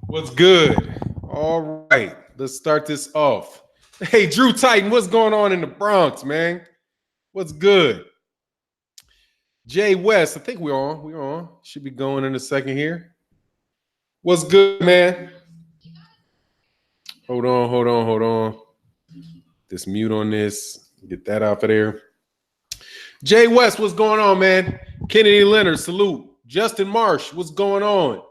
What's good? All right, let's start this off. Hey, Drew Titan, what's going on in the Bronx, man? What's good? Jay West, I think we're on. We're on. Should be going in a second here. What's good, man? Hold on. This mute on this. Get that out of there. Jay West, what's going on, man? Kennedy Leonard, salute. Justin Marsh, what's going on?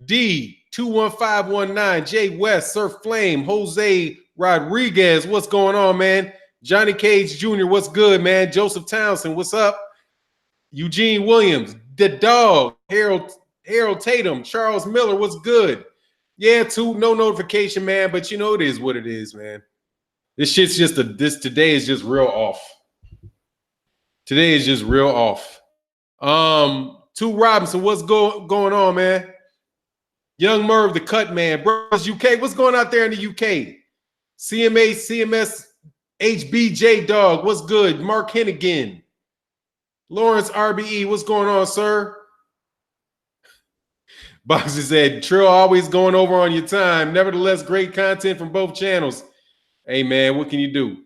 D21519, Jay West, Surf Flame, Jose Rodriguez, what's going on, man? Johnny Cage Jr., what's good, man? Joseph Townsend, what's up? Eugene Williams, the dog, Harold Tatum, Charles Miller, what's good? Yeah, no notification, man, but you know it is what it is, man. This shit's just today is just real off. Today is just real off. Two Robinson, what's going on, man? Young Merv, the cut man. Brothers UK, what's going out there in the UK? CMS, HBJ Dog, what's good? Mark Hennigan. Lawrence RBE, what's going on, sir? Boxer said, Trill always going over on your time. Nevertheless, great content from both channels. Hey, man, what can you do?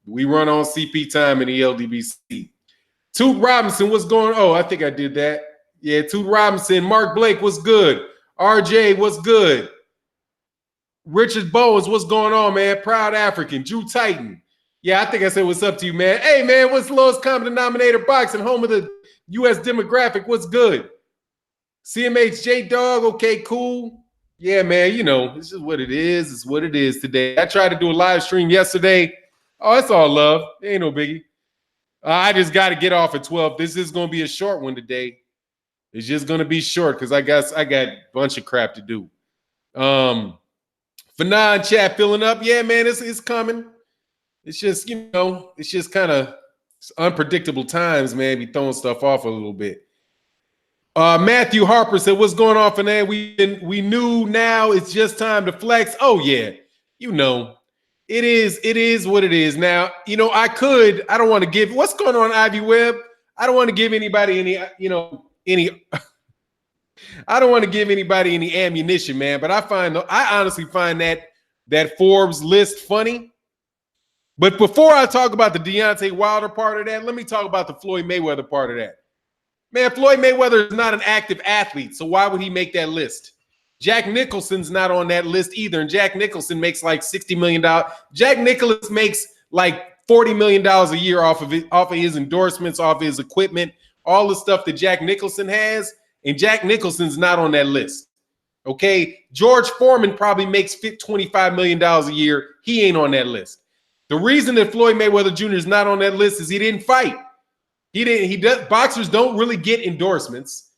We run on CP time in the LDBC. Toot Robinson, what's going on? Oh, I think I did that. Yeah, Toot Robinson. Mark Blake, what's good? RJ, what's good? Richard Bowens, what's going on, man? Proud African. Drew Titan. Yeah, I think I said what's up to you, man. Hey, man, what's the lowest common denominator boxing? Home of the U.S. demographic. What's good? CMHJ Dog. Okay, cool. Yeah, man, you know, this is what it is. It's what it is today. I tried to do a live stream yesterday. Oh, it's all love. Ain't no biggie. I just got to get off at 12. This is going to be a short one today. It's just going to be short because I got a bunch of crap to do. Fanon chat filling up. Yeah, man, it's coming. It's just, you know, it's just kind of unpredictable times, man. Be throwing stuff off a little bit. Matthew Harper said, what's going on, Fanon? We knew now it's just time to flex. Oh, yeah. You know, it is what it is. Now, you know, I don't want to give, what's going on, Ivy Webb? I don't want to give anybody any I don't want to give anybody any ammunition, man, but I honestly find that Forbes list funny. But before I talk about the Deontay Wilder part of that, let me talk about the Floyd Mayweather part of that. Man, Floyd Mayweather is not an active athlete, so why would he make that list? Jack Nicholson's not on that list either, and Jack Nicholson makes like $60 million. Jack Nicholson makes like $40 million a year off of his endorsements, off of his equipment, all the stuff that Jack Nicholson has, and Jack Nicholson's not on that list. Okay, George Foreman probably makes $25 million a year. He ain't on that list. The reason that Floyd Mayweather Jr. is not on that list is he didn't fight. Boxers don't really get endorsements,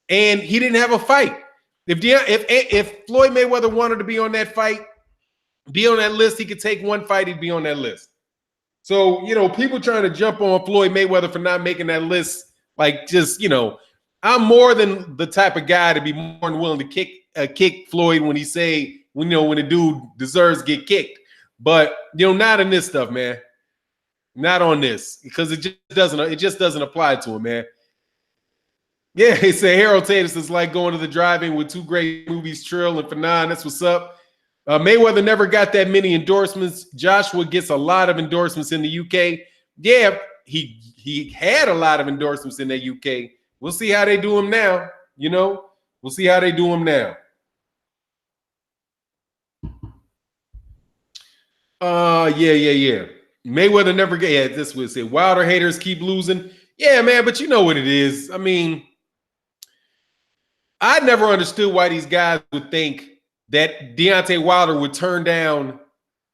and he didn't have a fight. If Floyd Mayweather wanted to be on that list, he could take one fight, he'd be on that list. So, you know, people trying to jump on Floyd Mayweather for not making that list, like, just, you know, I'm more than the type of guy to be more than willing to kick Floyd when the dude deserves to get kicked. But, you know, not in this stuff, man. Not on this, because it just doesn't apply to him, man. Yeah, he said Harold Tatus is like going to the drive-in with two great movies, Trill and Fanon. That's what's up. Mayweather never got that many endorsements. Joshua gets a lot of endorsements in the UK. Yeah, he had a lot of endorsements in the UK. We'll see how they do him now. You know, we'll see how they do him now. Yeah. Mayweather never get. Yeah, this would say Wilder haters keep losing. Yeah, man, but you know what it is. I mean, I never understood why these guys would think that Deontay Wilder would turn down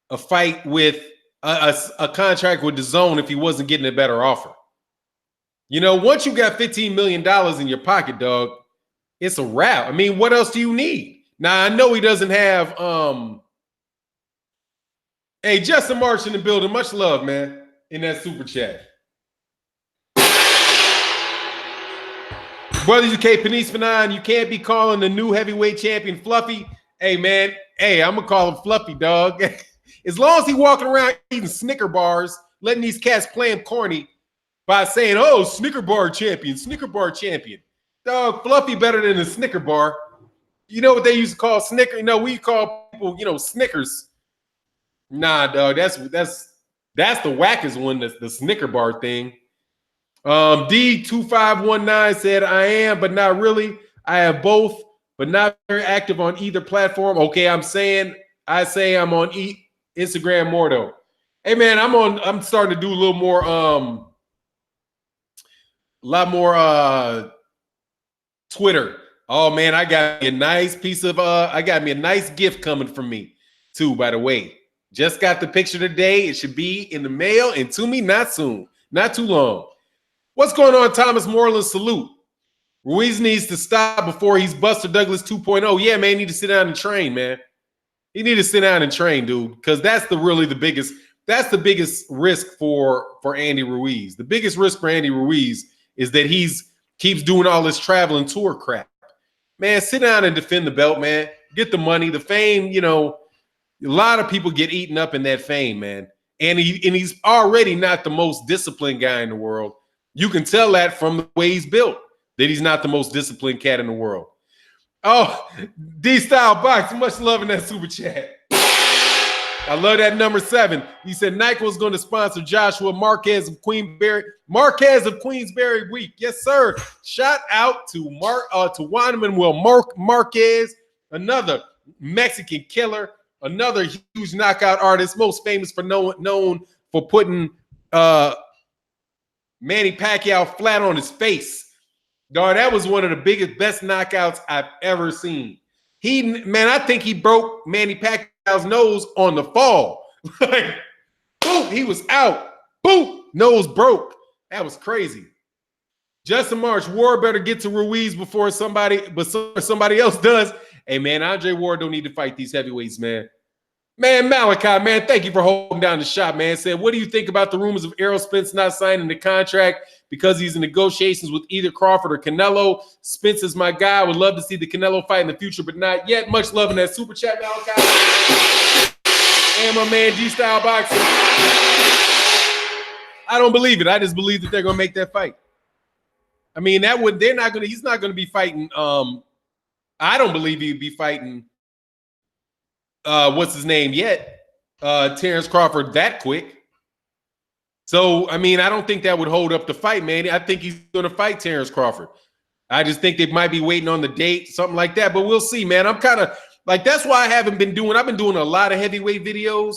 a fight with a contract with DAZN if he wasn't getting a better offer. You know, once you got $15 million in your pocket, dog, it's a wrap. I mean, what else do you need? Now, I know he doesn't have hey, Justin Marsh in the building. Much love, man, in that super chat. Brothers UK, Panisse Fanon, you can't be calling the new heavyweight champion Fluffy. Hey, man. Hey, I'm going to call him Fluffy, dog. As long as he walking around eating Snicker bars, letting these cats play him corny by saying, oh, Snicker bar champion. Dog, Fluffy better than a Snicker bar. You know what they used to call Snickers? You know, we call people, Snickers. Nah, dog. That's the wackest one. That's the Snicker bar thing. D2519 said, I am, but not really. I have both, but not very active on either platform. Okay, I say I'm on Instagram more though. Hey man, I'm starting to do a little more, Twitter. Oh man, I got me a nice gift coming from me too, by the way. Just got the picture today. It should be in the mail and to me not soon, not too long. What's going on, Thomas Moreland? Salute. Ruiz needs to stop before he's Buster Douglas 2.0. Yeah, man, he need to sit down and train, man. He need to sit down and train, dude, because that's the biggest risk for Andy Ruiz. The biggest risk for Andy Ruiz is that keeps doing all this travel and tour crap. Man, sit down and defend the belt, man. Get the money, the fame. A lot of people get eaten up in that fame, man. And he's already not the most disciplined guy in the world. You can tell that from the way he's built, that he's not the most disciplined cat in the world. Oh, D-Style Box, much love in that super chat. I love that number 7. He said Nike was going to sponsor Joshua Marquez of Queensberry Week. Yes, sir. Shout out to Juan Manuel Marquez, another Mexican killer, another huge knockout artist, most famous for known for putting Manny Pacquiao flat on his face. Dog, that was one of the best knockouts I've ever seen. I think he broke Manny Pacquiao's nose on the fall. Like, boom, he was out. Boom, nose broke. That was crazy. Justin March, Ward better get to Ruiz before somebody else does. Hey, man, Andre Ward don't need to fight these heavyweights, man. Man, Malachi, man, thank you for holding down the shot, man. Said, what do you think about the rumors of Errol Spence not signing the contract because he's in negotiations with either Crawford or Canelo? Spence is my guy. I would love to see the Canelo fight in the future, but not yet. Much love in that super chat, Malachi. And my man, G-Style Boxing. I don't believe it. I just believe that they're going to make that fight. I mean, he's not going to be fighting. I don't believe he'd be fighting. What's his name yet? Terrence Crawford that quick. So, I mean, I don't think that would hold up the fight, man. I think he's going to fight Terrence Crawford. I just think they might be waiting on the date, something like that. But we'll see, man. I'm kind of like, that's why I've been doing a lot of heavyweight videos.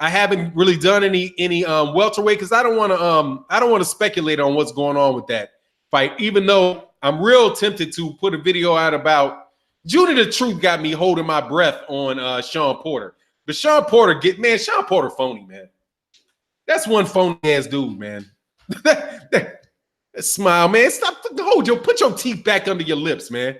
I haven't really done any welterweight because I don't want to speculate on what's going on with that fight, even though I'm real tempted to put a video out about Judah the Truth got me holding my breath on Shawn Porter. But Shawn Porter Shawn Porter phony, man. That's one phony ass dude, man. that smile, man. Put your teeth back under your lips, man.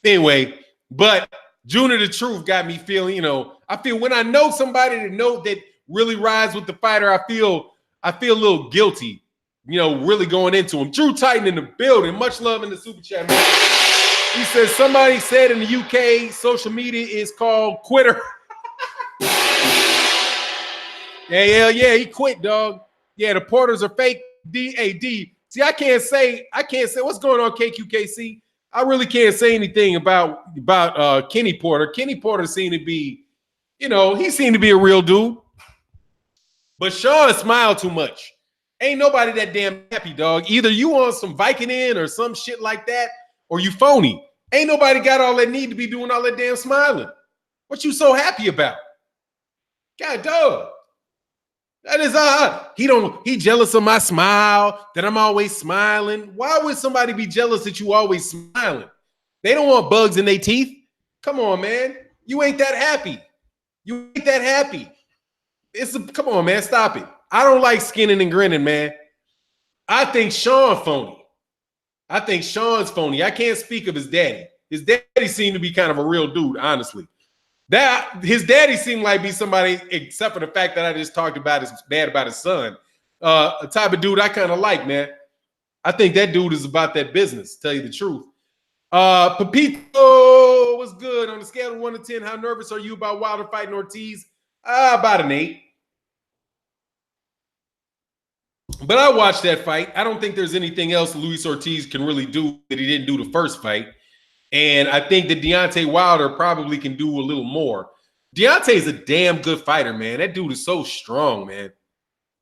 Anyway, but Judah the Truth got me feeling, I feel when I know somebody that really rides with the fighter, I feel a little guilty, really going into him. Drew Titan in the building. Much love in the super chat, man. He says somebody said in the UK, social media is called Quitter. Yeah, he quit, dog. Yeah, the Porters are fake. D-A-D. See, I can't say what's going on, KQKC. I really can't say anything about Kenny Porter. Kenny Porter seemed to be, he seemed to be a real dude. But Shawn smiled too much. Ain't nobody that damn happy, dog. Either you on some Vicodin or some shit like that, or you phony. Ain't nobody got all that need to be doing all that damn smiling. What you so happy about? God, dog. That is he jealous of my smile, that I'm always smiling. Why would somebody be jealous that you always smiling? They don't want bugs in their teeth. Come on, man. You ain't that happy. Come on, man. Stop it. I don't like skinning and grinning, man. I think Shawn phony. I think Shawn's phony. I can't speak of his daddy. His daddy seemed to be kind of a real dude, honestly. His daddy seemed like be somebody, except for the fact that I just talked about his bad about his son. A type of dude I kind of like, man. I think that dude is about that business, to tell you the truth. Pepito, what's good? On a scale of 1 to 10, how nervous are you about Wilder fighting Ortiz? About an 8. But I watched that fight. I don't think there's anything else Luis Ortiz can really do that he didn't do the first fight. And I think that Deontay Wilder probably can do a little more. Deontay's a damn good fighter, man. That dude is so strong, man.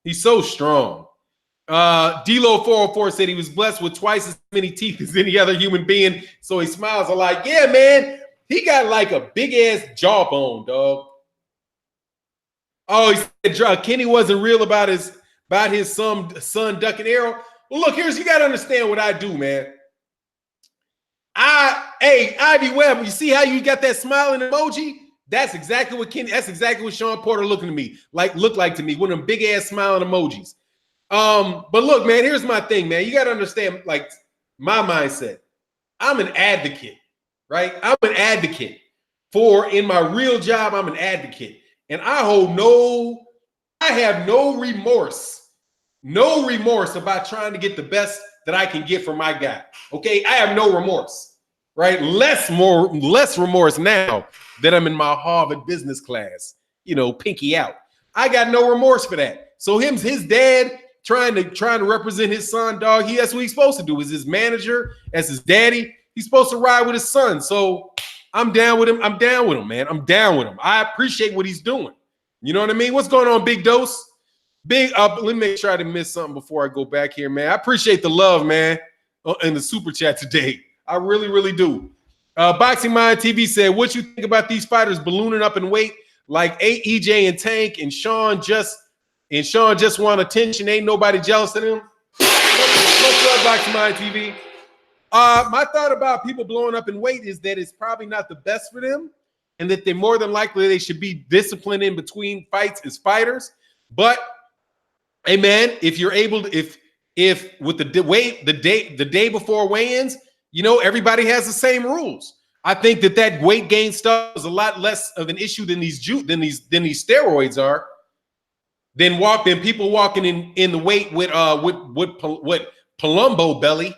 He's so strong. D-Lo 404 said he was blessed with twice as many teeth as any other human being. So he smiles a lot. Yeah, man. He got like a big-ass jawbone, dog. Oh, he said Kenny wasn't real about his son ducking arrow. Well, look, you got to understand what I do, man. Hey, Ivy Webb, you see how you got that smiling emoji? That's exactly what Shawn Porter looked like to me, one of them big ass smiling emojis. But look, man, here's my thing, man. You got to understand, like, my mindset. I'm an advocate, right? I'm an advocate in my real job. I'm an advocate, and I have no remorse about trying to get the best that I can get from my guy. Okay, I have no remorse, right? Less remorse now that I'm in my Harvard business class, pinky out. I got no remorse for that. So his dad trying to represent his son, dog. That's what he's supposed to do. As his manager, as his daddy, he's supposed to ride with his son. So I'm down with him. I'm down with him, man. I'm down with him. I appreciate what he's doing. You know what I mean? What's going on, Big Dose? Let me make sure I didn't miss something before I go back here, man. I appreciate the love, man, in the super chat today. I really, really do. Boxing Mind TV said, what you think about these fighters ballooning up in weight like EJ and Tank and Shawn just want attention? Ain't nobody jealous of them? What's up, Boxing Mind TV? My thought about people blowing up in weight is that it's probably not the best for them, and that they're more than likely they should be disciplined in between fights as fighters. But hey, man, if you're able to, if with the day before weigh-ins, everybody has the same rules. I think that weight gain stuff is a lot less of an issue than these steroids are. Than people walking in the weight with Palumbo belly,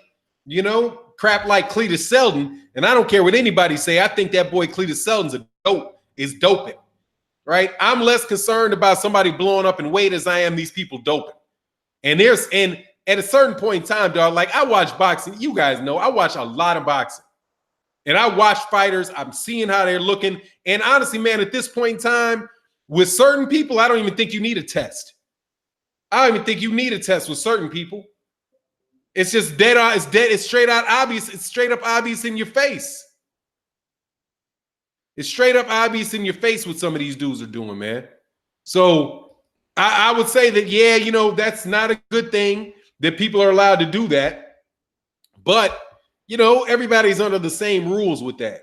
crap like Cletus Selden. And I don't care what anybody say. I think that boy Cletus Selden's is doping. Right? I'm less concerned about somebody blowing up in weight as I am these people doping. And at a certain point in time, dog, like I watch boxing. You guys know I watch a lot of boxing. And I watch fighters. I'm seeing how they're looking. And honestly, man, at this point in time, with certain people, I don't even think you need a test. I don't even think you need a test with certain people. It's just dead on. It's straight out obvious. It's straight up obvious in your face. It's straight up obvious in your face what some of these dudes are doing, man. So I would say that, yeah, that's not a good thing that people are allowed to do that. But, everybody's under the same rules with that.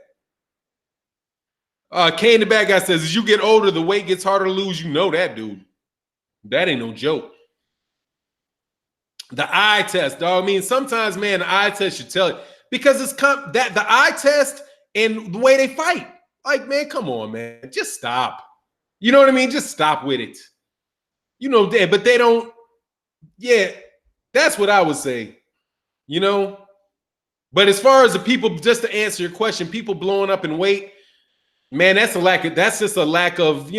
Kane the bad guy says, as you get older, the weight gets harder to lose. You know that, dude. That ain't no joke. The eye test, dog. I mean, sometimes, man, the eye test should tell it. Because it's that the eye test and the way they fight. Like, man, come on, man. Just stop. You know what I mean? Just stop with it. But they don't. Yeah, that's what I would say. But as far as the people, just to answer your question, people blowing up in weight, man, that's just a lack of,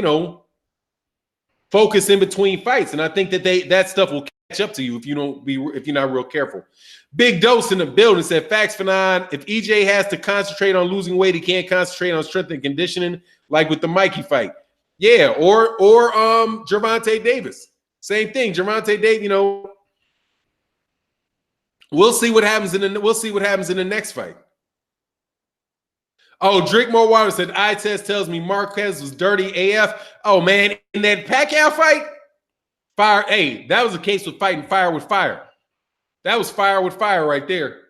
focus in between fights. And I think that stuff will catch up to you if you're not real careful. Big Dose in the building said, facts for 9. If EJ has to concentrate on losing weight, he can't concentrate on strength and conditioning, like with the Mikey fight. Yeah, or Gervonta Davis. Same thing. Gervonta Davis, we'll see what happens in the next fight. Oh, Drink More Water said, eye test tells me Marquez was dirty AF. Oh, man, in that Pacquiao fight, fire. Hey, that was a case of fighting fire with fire. That was fire with fire right there.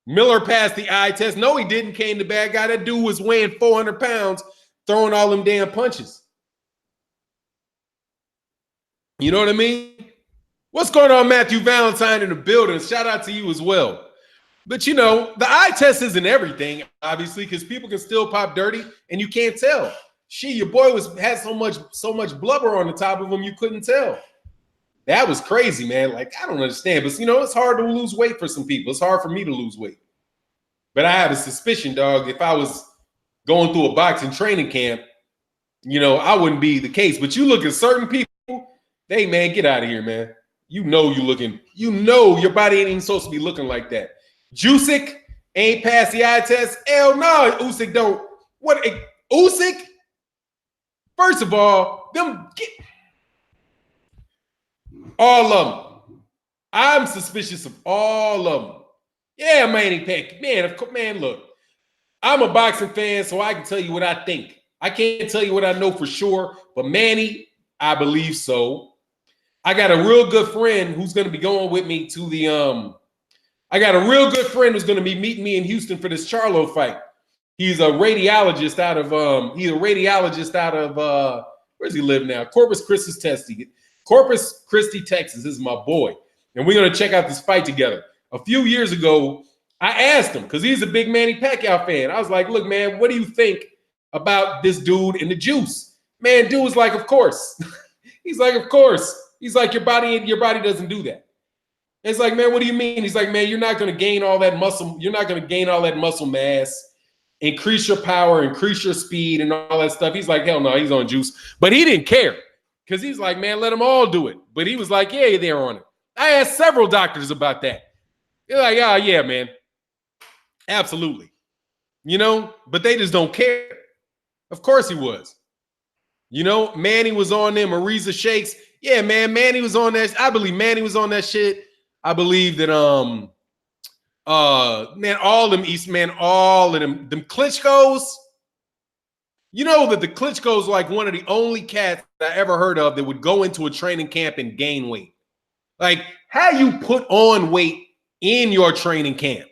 Miller passed the eye test. No, he didn't. Kane the bad guy. That dude was weighing 400 pounds, throwing all them damn punches. You know what I mean? What's going on, Matthew Valentine in the building? Shout out to you as well. But, the eye test isn't everything, obviously, because people can still pop dirty, and you can't tell. Your boy had so much blubber on the top of him, you couldn't tell. That was crazy, man. Like, I don't understand. But, it's hard to lose weight for some people. It's hard for me to lose weight. But I have a suspicion, dog, if I was going through a boxing training camp, I wouldn't be the case. But you look at certain people, hey, man, get out of here, man. Your body ain't even supposed to be looking like that. Jusic, Ain't passed the eye test. Hell no, Usyk don't. What, Usyk? First of all, all of them. I'm suspicious of all of them. Yeah, Manny Pacquiao. Man, of course, man, look. I'm a boxing fan, so I can tell you what I think. I can't tell you what I know for sure, but Manny, I believe so. I got a real good friend who's going to be going with me to the I got a real good friend who's going to be meeting me in Houston for this Charlo fight. He's a radiologist out of where does he live now? Corpus Christi, Texas. This is my boy. And we're going to check out this fight together. A few years ago, I asked him, because he's a big Manny Pacquiao fan. I was like, look, man, what do you think about this dude in the juice? Man, dude was like, of course. He's like, of course. He's like, your body doesn't do that. It's like, man, what do you mean? He's like, man, you're not going to gain all that muscle. You're not going to gain all that muscle mass, increase your power, increase your speed and all that stuff. He's like, hell no, he's on juice. But he didn't care because he's like, man, let them all do it. But he was like, yeah, they're on it. I asked several doctors about that. They're like, oh, yeah, man. Absolutely. You know, but they just don't care. Of course he was. You know, Manny was on them, Ariza Shakes. Yeah, man, Manny was on that. I believe Manny was on that shit. I believe that man, all them all of them Klitschko's. You know that the Klitschko's like one of the only cats that I ever heard of that would go into a training camp and gain weight. Like, how you put on weight in your training camp?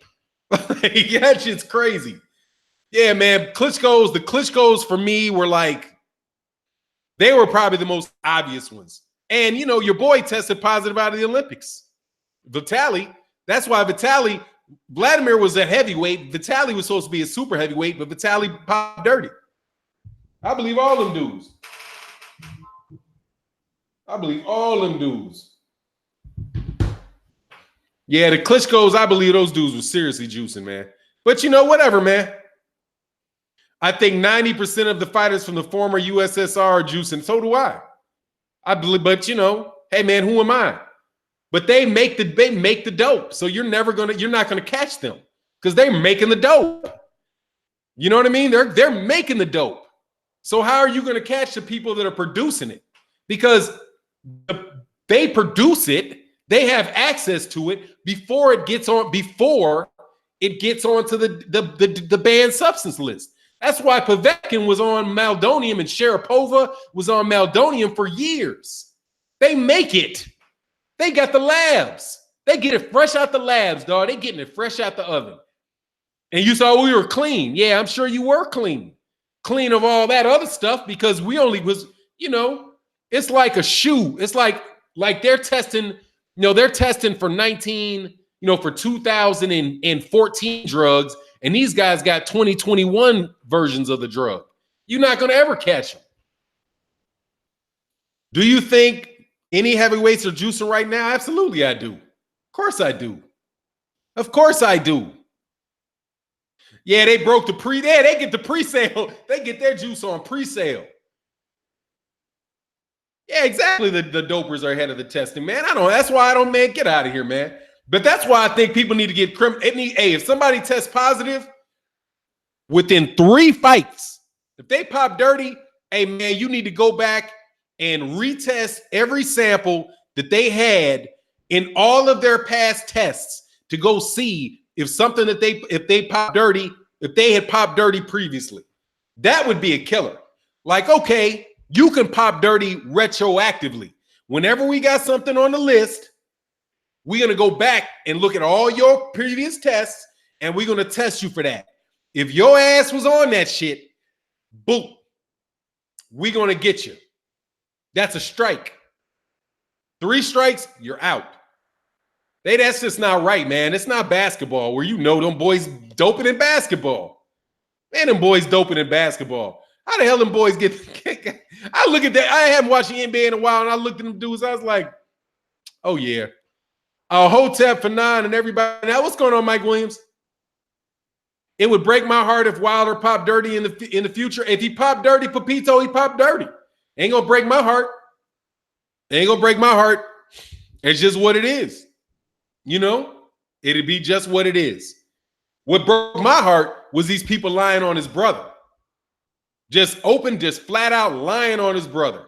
That shit's crazy. Yeah, man. The Klitschko's for me were like, they were probably the most obvious ones. And, you know, your boy tested positive out of the Olympics. Vitaly. That's why Vladimir was a heavyweight. Vitaly was supposed to be a super heavyweight, but Vitaly popped dirty. I believe all them dudes. Yeah, the Klitschko's, I believe those dudes were seriously juicing, man. But, you know, whatever, man. I think 90% of the fighters from the former USSR are juicing. So do I. I believe, but, you know, hey, man, who am I? But they make the dope. So you're not gonna catch them because they're making the dope. You know what I mean? They're making the dope. So how are you gonna catch the people that are producing it? Because they produce it, they have access to it before it gets onto the banned substance list. That's why Povetkin was on Meldonium and Sharapova was on Meldonium for years. They make it. They got the labs. They get it fresh out the labs, dog. They getting it fresh out the oven. And you saw we were clean. Yeah, I'm sure you were clean. Clean of all that other stuff because we only was, you know, it's like a shoe. It's like they're testing, you know, they're testing for 2014 drugs, and these guys got 2021 versions of the drug. You're not going to ever catch them. Do you think any heavyweights are juicing right now? Absolutely, I do. Of course I do. Of course I do. Yeah, they broke the they get the pre-sale. They get their juice on pre-sale. Yeah, exactly. The dopers are ahead of the testing, man. That's why I don't, man, get out of here, man. But that's why I think people need to get hey, if somebody tests positive within 3 fights, if they pop dirty, hey, man, you need to go back and retest every sample that they had in all of their past tests to go see if something that if they had popped dirty previously. That would be a killer. Like, okay, you can pop dirty retroactively. Whenever we got something on the list, we're going to go back and look at all your previous tests, and we're going to test you for that. If your ass was on that shit, boom, we're going to get you. That's a strike. 3 strikes, you're out. That's just not right, man. It's not basketball where you know them boys doping in basketball. Man, them boys doping in basketball. How the hell them boys get? I look at that. I haven't watched the NBA in a while, and I looked at them dudes. I was like, oh, yeah. Hotep for 9 and everybody. Now, what's going on, Mike Williams? It would break my heart if Wilder popped dirty in the future. If he popped dirty, Pepito, he popped dirty. Ain't gonna break my heart. Ain't gonna break my heart. It's just what it is. You know, it'd be just what it is. What broke my heart was these people lying on his brother. Just flat out lying on his brother.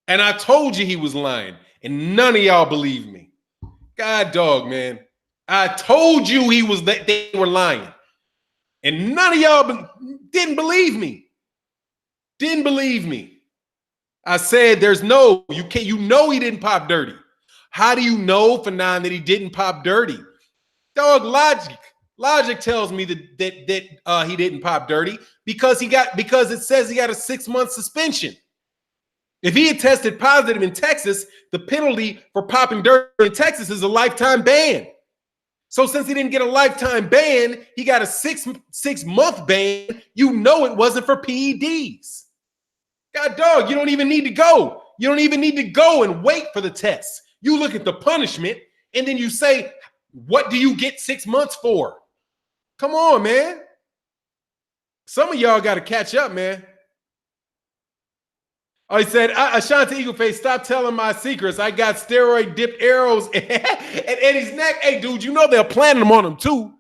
And I told you he was lying, and none of y'all believe me. God dog, man. I told you they were lying. And none of y'all didn't believe me. Didn't believe me. I said you know he didn't pop dirty. How do you know, Fanon, that he didn't pop dirty? Dog, logic tells me that he didn't pop dirty because it says he got a 6-month suspension. If he had tested positive in Texas, the penalty for popping dirt in Texas is a lifetime ban. So since he didn't get a lifetime ban, he got a 6-month ban. You know it wasn't for PEDs. God dog, you don't even need to go. You don't even need to go and wait for the test. You look at the punishment and then you say, what do you get 6 months for? Come on, man. Some of y'all got to catch up, man. Oh, he said, Ashanti Eagleface, stop telling my secrets. I got steroid-dipped arrows at Eddie's neck. Hey, dude, you know they're planting them on him, too.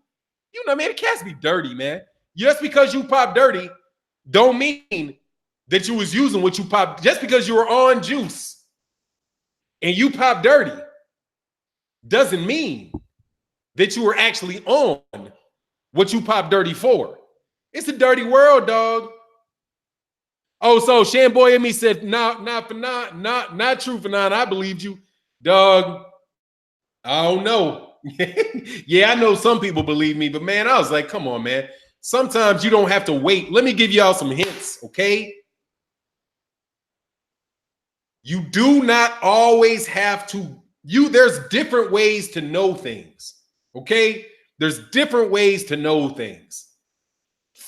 You know, man, the cats be dirty, man. Just because you pop dirty don't mean that you was using what you popped. Just because you were on juice and you pop dirty doesn't mean that you were actually on what you pop dirty for. It's a dirty world, dog. Oh, so Shamboy and me said, not true, Fanon. I believed you. Dog, I don't know. Yeah, I know some people believe me, but man, I was like, come on, man. Sometimes you don't have to wait. Let me give y'all some hints, okay? You do not always have to. There's different ways to know things, okay? There's different ways to know things.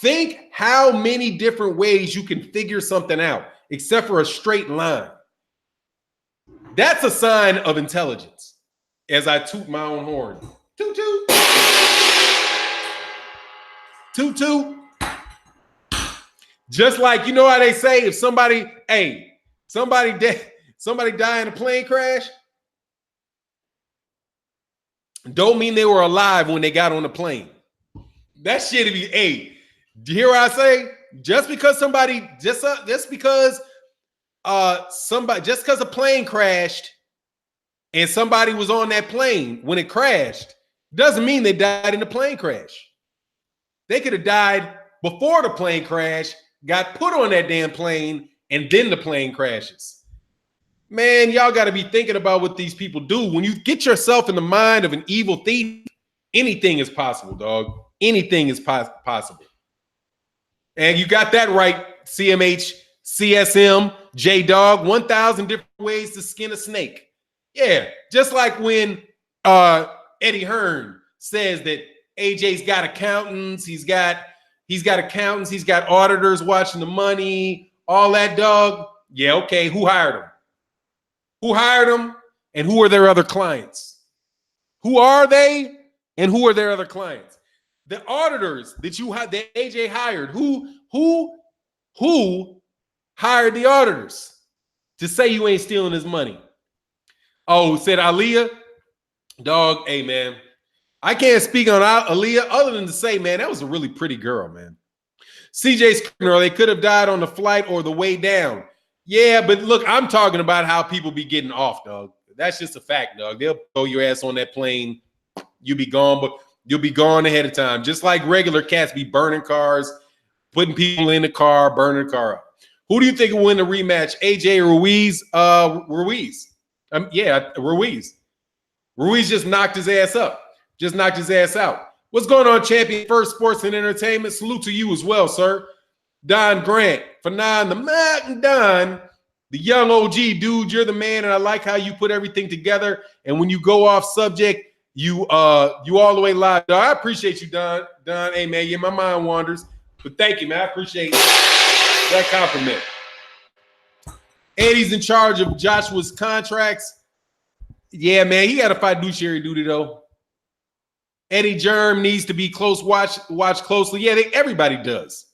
Think how many different ways you can figure something out, except for a straight line. That's a sign of intelligence. As I toot my own horn. Toot toot. Toot toot. Just like, you know how they say, if somebody die in a plane crash, don't mean they were alive when they got on the plane. That shit be, do you hear what I say? Just because a plane crashed and somebody was on that plane when it crashed, doesn't mean they died in the plane crash. They could have died before the plane crash, got put on that damn plane, and then the plane crashes. Man, y'all got to be thinking about what these people do. When you get yourself in the mind of an evil thief, anything is possible, dog. Anything is possible. And you got that right, CMH, CSM, J-Dog, 1,000 different ways to skin a snake. Yeah, just like when Eddie Hearn says that AJ's got accountants, he's got accountants, he's got auditors watching the money, all that, dog. Yeah, okay, who hired him? Who hired them, and who are their other clients? Who are they, and who are their other clients? The auditors that AJ hired, who hired the auditors to say you ain't stealing his money? Oh, said Aaliyah? Dog, hey, man. I can't speak on Aaliyah other than to say, man, that was a really pretty girl, man. CJ Scribner, they could have died on the flight or the way down. Yeah, but look, I'm talking about how people be getting off, dog. That's just a fact, dog. They'll throw your ass on that plane. You'll be gone, but you'll be gone ahead of time. Just like regular cats be burning cars, putting people in the car, burning the car up. Who do you think will win the rematch? AJ or Ruiz? Ruiz. Ruiz. Ruiz just knocked his ass up. Just knocked his ass out. What's going on, champion? First Sports and Entertainment. Salute to you as well, sir. Don Grant, Fanon, the Mountain Don, the young OG, dude. You're the man, and I like how you put everything together. And when you go off subject, you all the way live. I appreciate you, Don. Don, hey man, yeah, my mind wanders, but thank you, man. I appreciate that compliment. Eddie's in charge of Joshua's contracts. Yeah, man, he got a fiduciary duty though. Eddie Germ needs to be watch closely. Yeah, everybody does.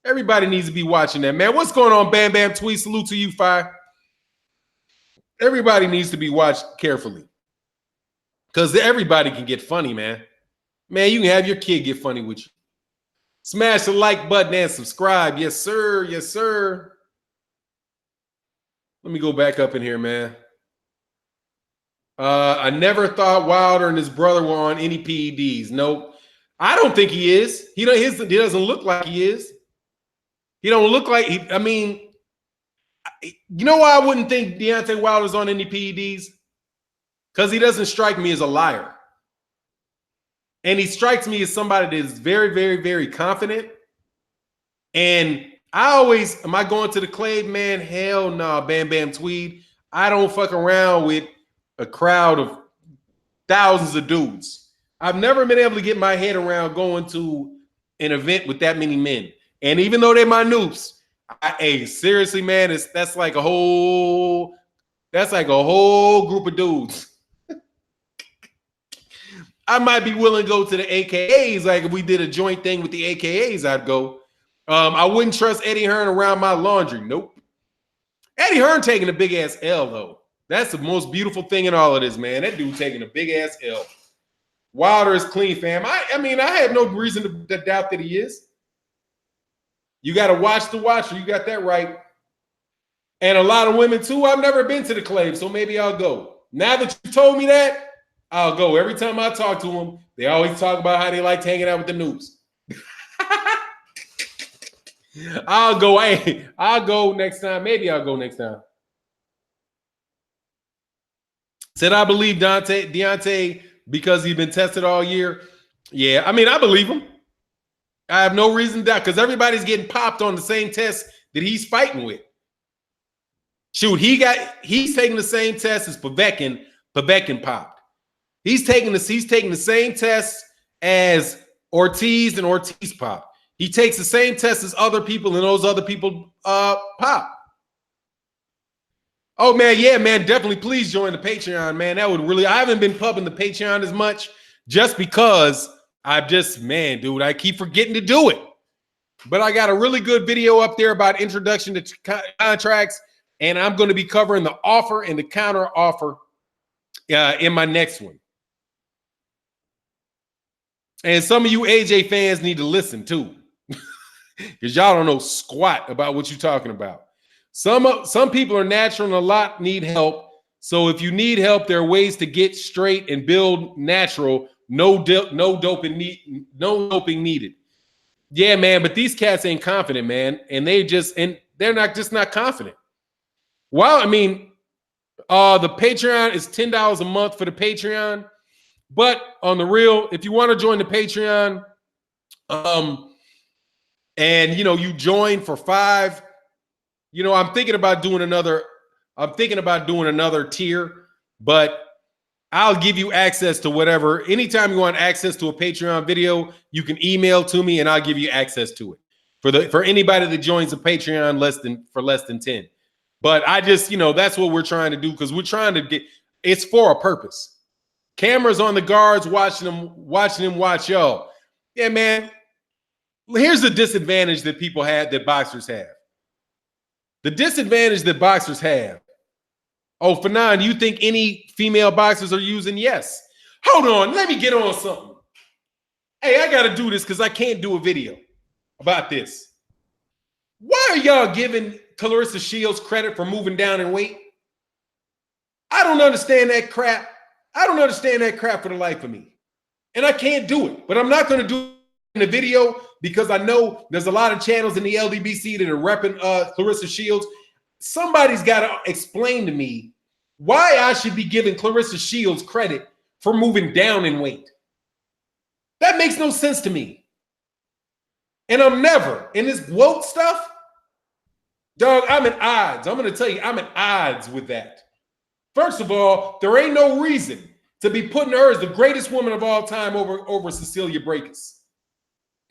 Everybody needs to be watching that, man. What's going on, Bam Bam Tweet? Salute to you, Fire. Everybody needs to be watched carefully because everybody can get funny, man. Man, you can have your kid get funny with you. Smash the like button and subscribe. Yes, sir. Yes, sir. Let me go back up in here, man. I never thought Wilder and his brother were on any PEDs. Nope. I don't think he is. He doesn't look like he is. He don't look like he, I mean, you know why I wouldn't think Deontay Wilder's on any PEDs? Because he doesn't strike me as a liar. And he strikes me as somebody that is very, very, very confident. And am I going to the Clave, man? Hell no, Bam Bam Tweed. I don't fuck around with a crowd of thousands of dudes. I've never been able to get my head around going to an event with that many men. And even though they're my noobs, hey, seriously, man, that's like a whole group of dudes. I might be willing to go to the AKAs. Like if we did a joint thing with the AKAs, I'd go. I wouldn't trust Eddie Hearn around my laundry. Nope. Eddie Hearn taking a big ass L though. That's the most beautiful thing in all of this, man. That dude taking a big ass L. Wilder is clean, fam. I mean, I have no reason to doubt that he is. You got to watch the watcher. You got that right. And a lot of women too. I've never been to the Clave, so maybe I'll go. Now that you told me that, I'll go. Every time I talk to them, they always talk about how they like hanging out with the noobs. I'll go. Hey, I'll go next time. Maybe I'll go next time. Said I believe Deontay because he's been tested all year. Yeah, I mean, I believe him. I have no reason to doubt because everybody's getting popped on the same test that he's fighting with. Shoot, he's taking the same test as Povetkin. Povetkin popped. He's taking the same test as Ortiz and Ortiz popped. He takes the same test as other people and those other people pop. Oh man, yeah, man, definitely please join the Patreon, man. That would really, I haven't been pubbing the Patreon as much just because man, dude, I keep forgetting to do it. But I got a really good video up there about introduction to contracts, and I'm going to be covering the offer and the counter offer in my next one. And some of you AJ fans need to listen too, because y'all don't know squat about what you're talking about. Some people are natural and a lot need help. So if you need help, there are ways to get straight and build natural. No doping needed. Yeah, man, but these cats ain't confident, man, and they're not confident. Well, I mean, the Patreon is $10 a month for the Patreon, but on the real, if you want to join the Patreon, and you join for $5, I'm thinking about doing another tier, but I'll give you access to whatever. Anytime you want access to a Patreon video, you can email to me and I'll give you access to it for anybody that joins the Patreon for less than 10. But I just, that's what we're trying to do because we're trying to get, it's for a purpose. Cameras on the guards watching them watch y'all. Yeah, man. Here's the disadvantage that boxers have. The disadvantage that boxers have. Oh, Fanon, do you think any female boxers are using? Yes. Hold on. Let me get on something. Hey, I got to do this because I can't do a video about this. Why are y'all giving Clarissa Shields credit for moving down in weight? I don't understand that crap. I don't understand that crap for the life of me. And I can't do it. But I'm not going to do it in the video because I know there's a lot of channels in the LDBC that are repping Clarissa Shields. Somebody's got to explain to me why I should be giving Clarissa Shields credit for moving down in weight. That makes no sense to me. And I'm never in this woke stuff. Dog, I'm at odds. I'm going to tell you, I'm at odds with that. First of all, there ain't no reason to be putting her as the greatest woman of all time over Cecilia Brækhus.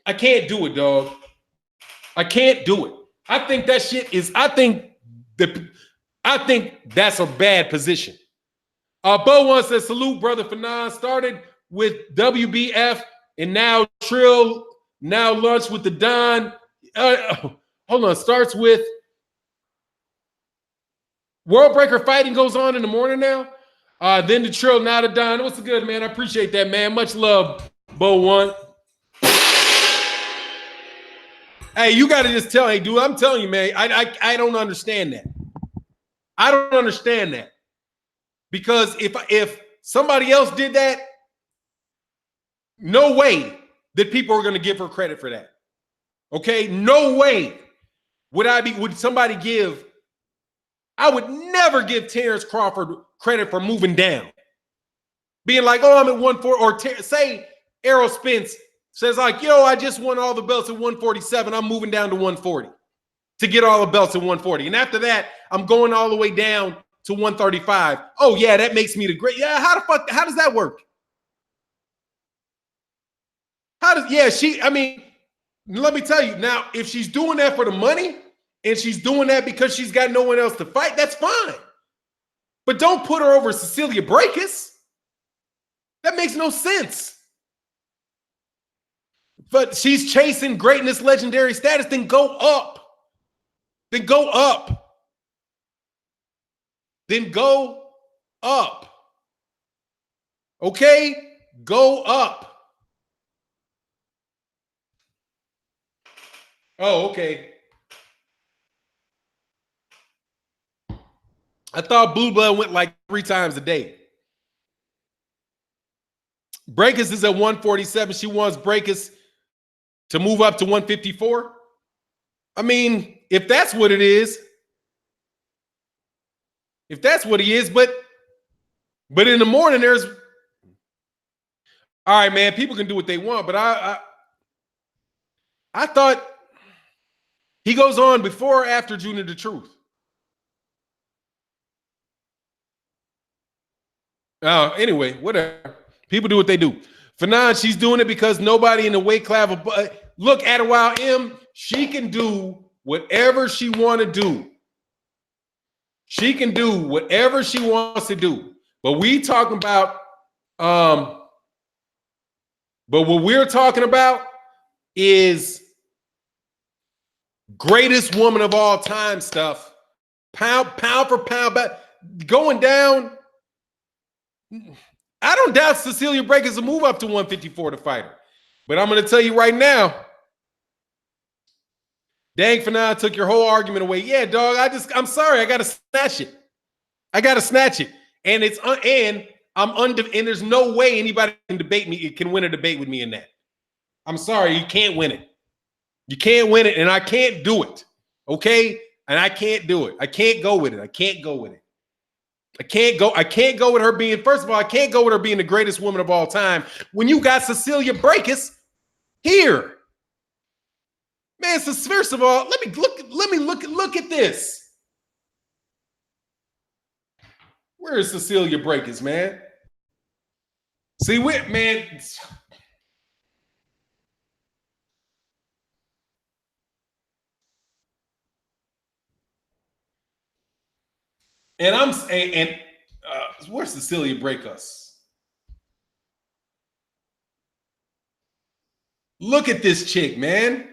I can't do it, dog. I can't do it. I think that shit is, I think that's a bad position. Bo wants to salute brother Fanon. Started with WBF and now Trill, now lunch with the Don. Hold on, starts with World Breaker Fighting goes on in the morning now. Then the Trill, now the Don. What's the good, man? I appreciate that, man. Much love, Bo one. Hey, you got to just tell, hey, dude, I'm telling you, man, I don't understand that. I don't understand that. Because if somebody else did that, no way that people are going to give her credit for that. Okay? No way would somebody give, I would never give Terrence Crawford credit for moving down. Being like, oh, I'm at 140, or say Errol Spence says like, yo, I just won all the belts at 147. I'm moving down to 140 to get all the belts at 140. And after that, I'm going all the way down to 135. Oh, yeah, that makes me the great. Yeah, how does that work? Let me tell you now, if she's doing that for the money and she's doing that because she's got no one else to fight, that's fine. But don't put her over Cecilia Brækhus. That makes no sense. But she's chasing greatness, legendary status, then go up. Then go up. Then go up. Okay? Go up. Oh, okay. I thought Blue Blood went like 3 times a day. Brækhus is at 147. She wants Brækhus to move up to 154. I mean, if that's what it is, but in the morning there's, all right, man, people can do what they want, but I thought he goes on before or after Junior the Truth. Anyway, whatever. People do what they do. Fanon, she's doing it because nobody in the weight class. Look, Adewale M, she can do whatever she want to do. She can do whatever she wants to do. But we talking about, but what we're talking about is greatest woman of all time stuff. Pound for pound, going down. I don't doubt Cecilia Brækhus will move up to 154 to fight her. But I'm going to tell you right now, dang, Fanon took your whole argument away. Yeah, dog, I'm sorry. I got to snatch it. And and there's no way anybody can win a debate with me in that. I'm sorry, you can't win it. You can't win it, and I can't do it. Okay? And I can't do it. I can't go with it. I can't go with her being, first of all, I can't go with her being the greatest woman of all time when you got Cecilia Brækhus here. Man, so first of all, let me look at this. Where is Cecilia Brækhus, man? See, man. And where's Cecilia Brækhus? Look at this chick, man.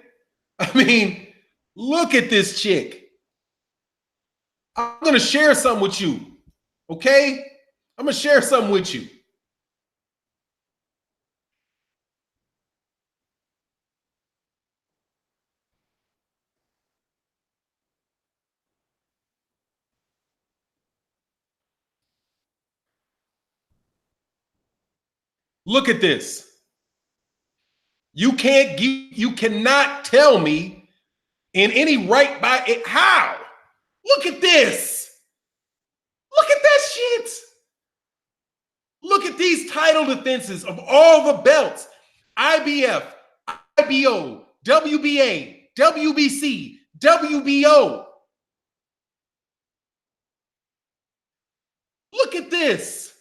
I mean, look at this chick. I'm going to share something with you. Okay? I'm going to share something with you. Look at this. You cannot tell me in any right by it. How? Look at this. Look at that shit. Look at these title defenses of all the belts. IBF, IBO, WBA, WBC, WBO. Look at this.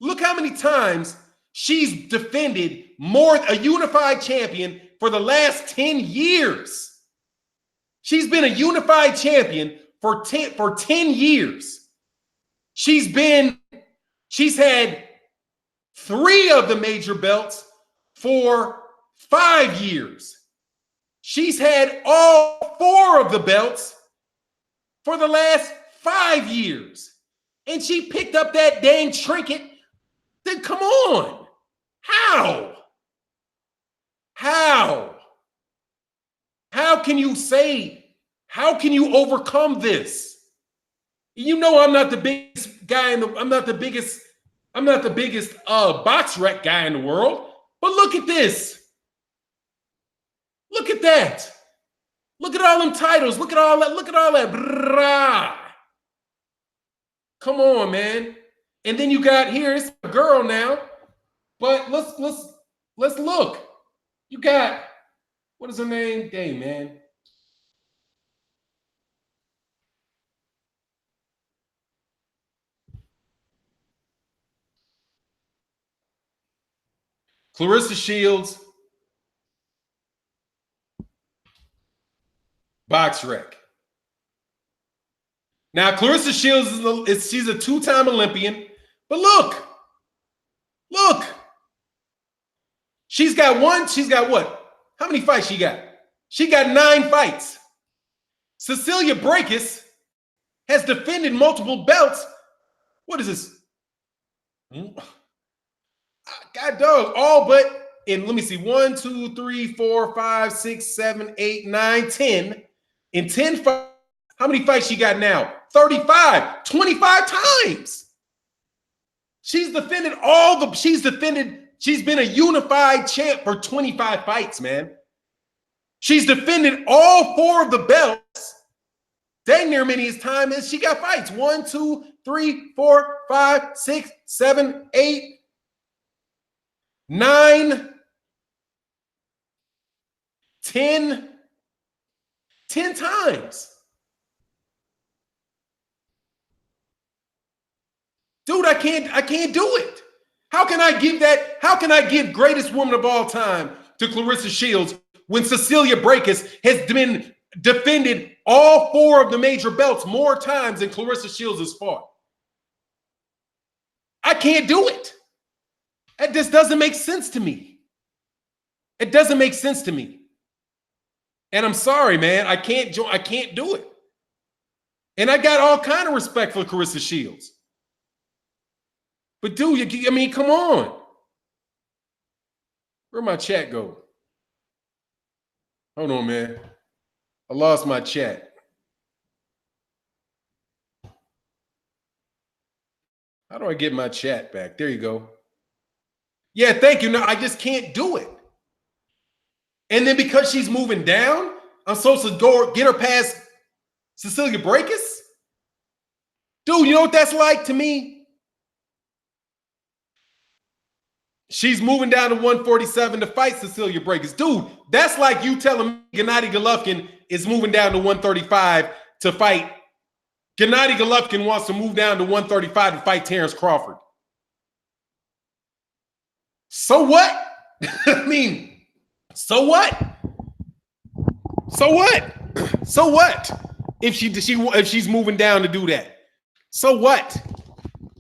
Look how many times she's defended a unified champion for the last 10 years. She's been a unified champion for 10 years. She's had 3 of the major belts for 5 years. She's had all 4 of the belts for the last 5 years. And she picked up that dang trinket. Then come on. How? How? How can you say, how can you overcome this? You know I'm not the biggest guy in the, I'm not the biggest box rec guy in the world. But look at this. Look at that. Look at all them titles. Look at all that. Look at all that. Brah. Come on, man. And then you got here, it's a girl now. But let's look. You got, what is her name? Dang, man. Clarissa Shields, box rec. Now, Clarissa Shields she's a two-time Olympian, but look, she's got what? How many fights she got? She got 9 fights. Cecilia Brækhus has defended multiple belts. What is this? God dog, all but in, let me see, 1, 2, 3, 4, 5, 6, 7, 8, 9, 10. In 10 fights, how many fights she got now? 35, 25 times. She's defended she's been a unified champ for 25 fights, man. She's defended all 4 of the belts. Dang near many as time as she got fights. 1, 2, 3, 4, 5, 6, 7, 8, 9, 10 times. Dude, I can't do it. How can I give greatest woman of all time to Clarissa Shields when Cecilia Brækhus has been defended all 4 of the major belts more times than Clarissa Shields has fought? I can't do it. It just doesn't make sense to me. It doesn't make sense to me. And I'm sorry, man. I can't do it. And I got all kind of respect for Clarissa Shields. But dude, I mean, come on. Where'd my chat go? Hold on, man. I lost my chat. How do I get my chat back? There you go. Yeah, thank you. No, I just can't do it. And then because she's moving down, I'm supposed to go get her past Cecilia Brækhus? Dude, you know what that's like to me? She's moving down to 147 to fight Cecilia Brækhus. Dude, that's like you telling me Gennady Golovkin is moving down to 135 to fight. Gennady Golovkin wants to move down to 135 to fight Terrence Crawford. So what? I mean, so what? So what? So what? If she's moving down to do that, so what?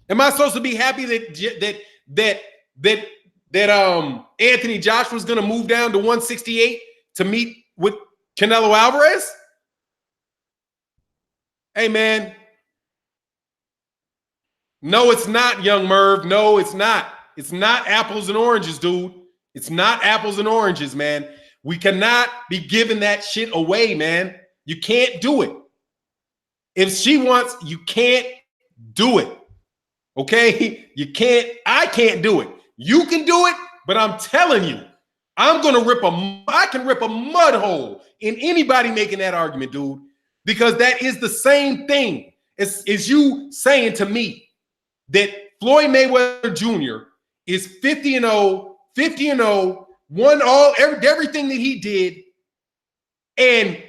Am I supposed to be happy that Anthony Joshua's going to move down to 168 to meet with Canelo Alvarez? Hey, man. No, it's not, young Merv. No, it's not. It's not apples and oranges, dude. It's not apples and oranges, man. We cannot be giving that shit away, man. You can't do it. If she wants, you can't do it. Okay? You can't. I can't do it. You can do it, but I'm telling you, I can rip a mud hole in anybody making that argument, dude, because that is the same thing as you saying to me that Floyd Mayweather Jr. is 50-0, won everything that he did, and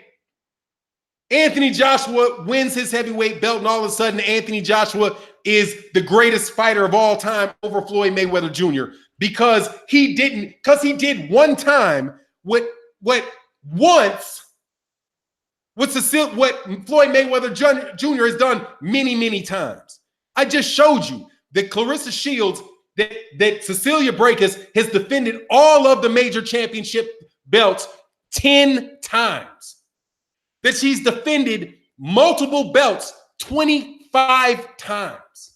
Anthony Joshua wins his heavyweight belt, and all of a sudden Anthony Joshua is the greatest fighter of all time over Floyd Mayweather Jr. because he did one time what Floyd Mayweather Jr. has done many, many times. I just showed you that Clarissa Shields, that Cecilia Brækhus has defended all of the major championship belts 10 times. That she's defended multiple belts 25 times.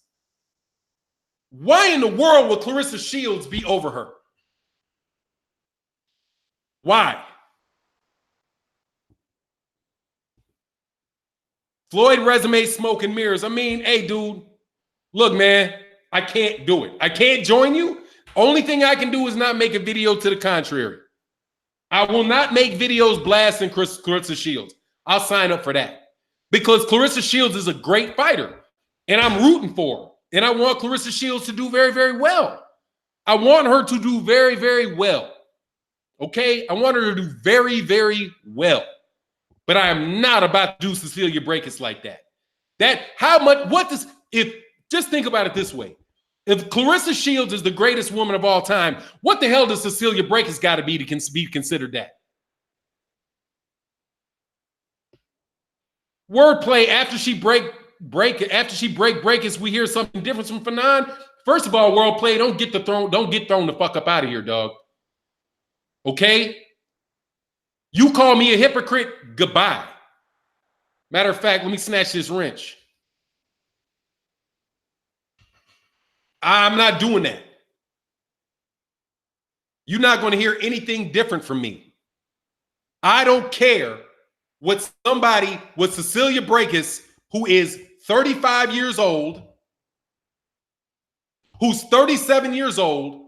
Why in the world would Clarissa Shields be over her? Why? Floyd resume, smoke and mirrors. I mean, hey, dude, look, man, I can't do it. I can't join you. Only thing I can do is not make a video to the contrary. I will not make videos blasting Clarissa Shields. I'll sign up for that because Clarissa Shields is a great fighter and I'm rooting for her. And I want Clarissa Shields to do very, very well. I want her to do very, very well. Okay? I want her to do very, very well. But I am not about to do Cecilia Brækhus like that. Just think about it this way. If Clarissa Shields is the greatest woman of all time, what the hell does Cecilia Brækhus got to be considered that? Wordplay after she break Brækhus, we hear something different from Fanon. First of all, wordplay, don't get thrown the fuck up out of here, dog. Okay? You call me a hypocrite, goodbye. Matter of fact, let me snatch this wrench. I'm not doing that. You're not going to hear anything different from me. I don't care what Cecilia Brækhus, who is 35 years old, who's 37 years old,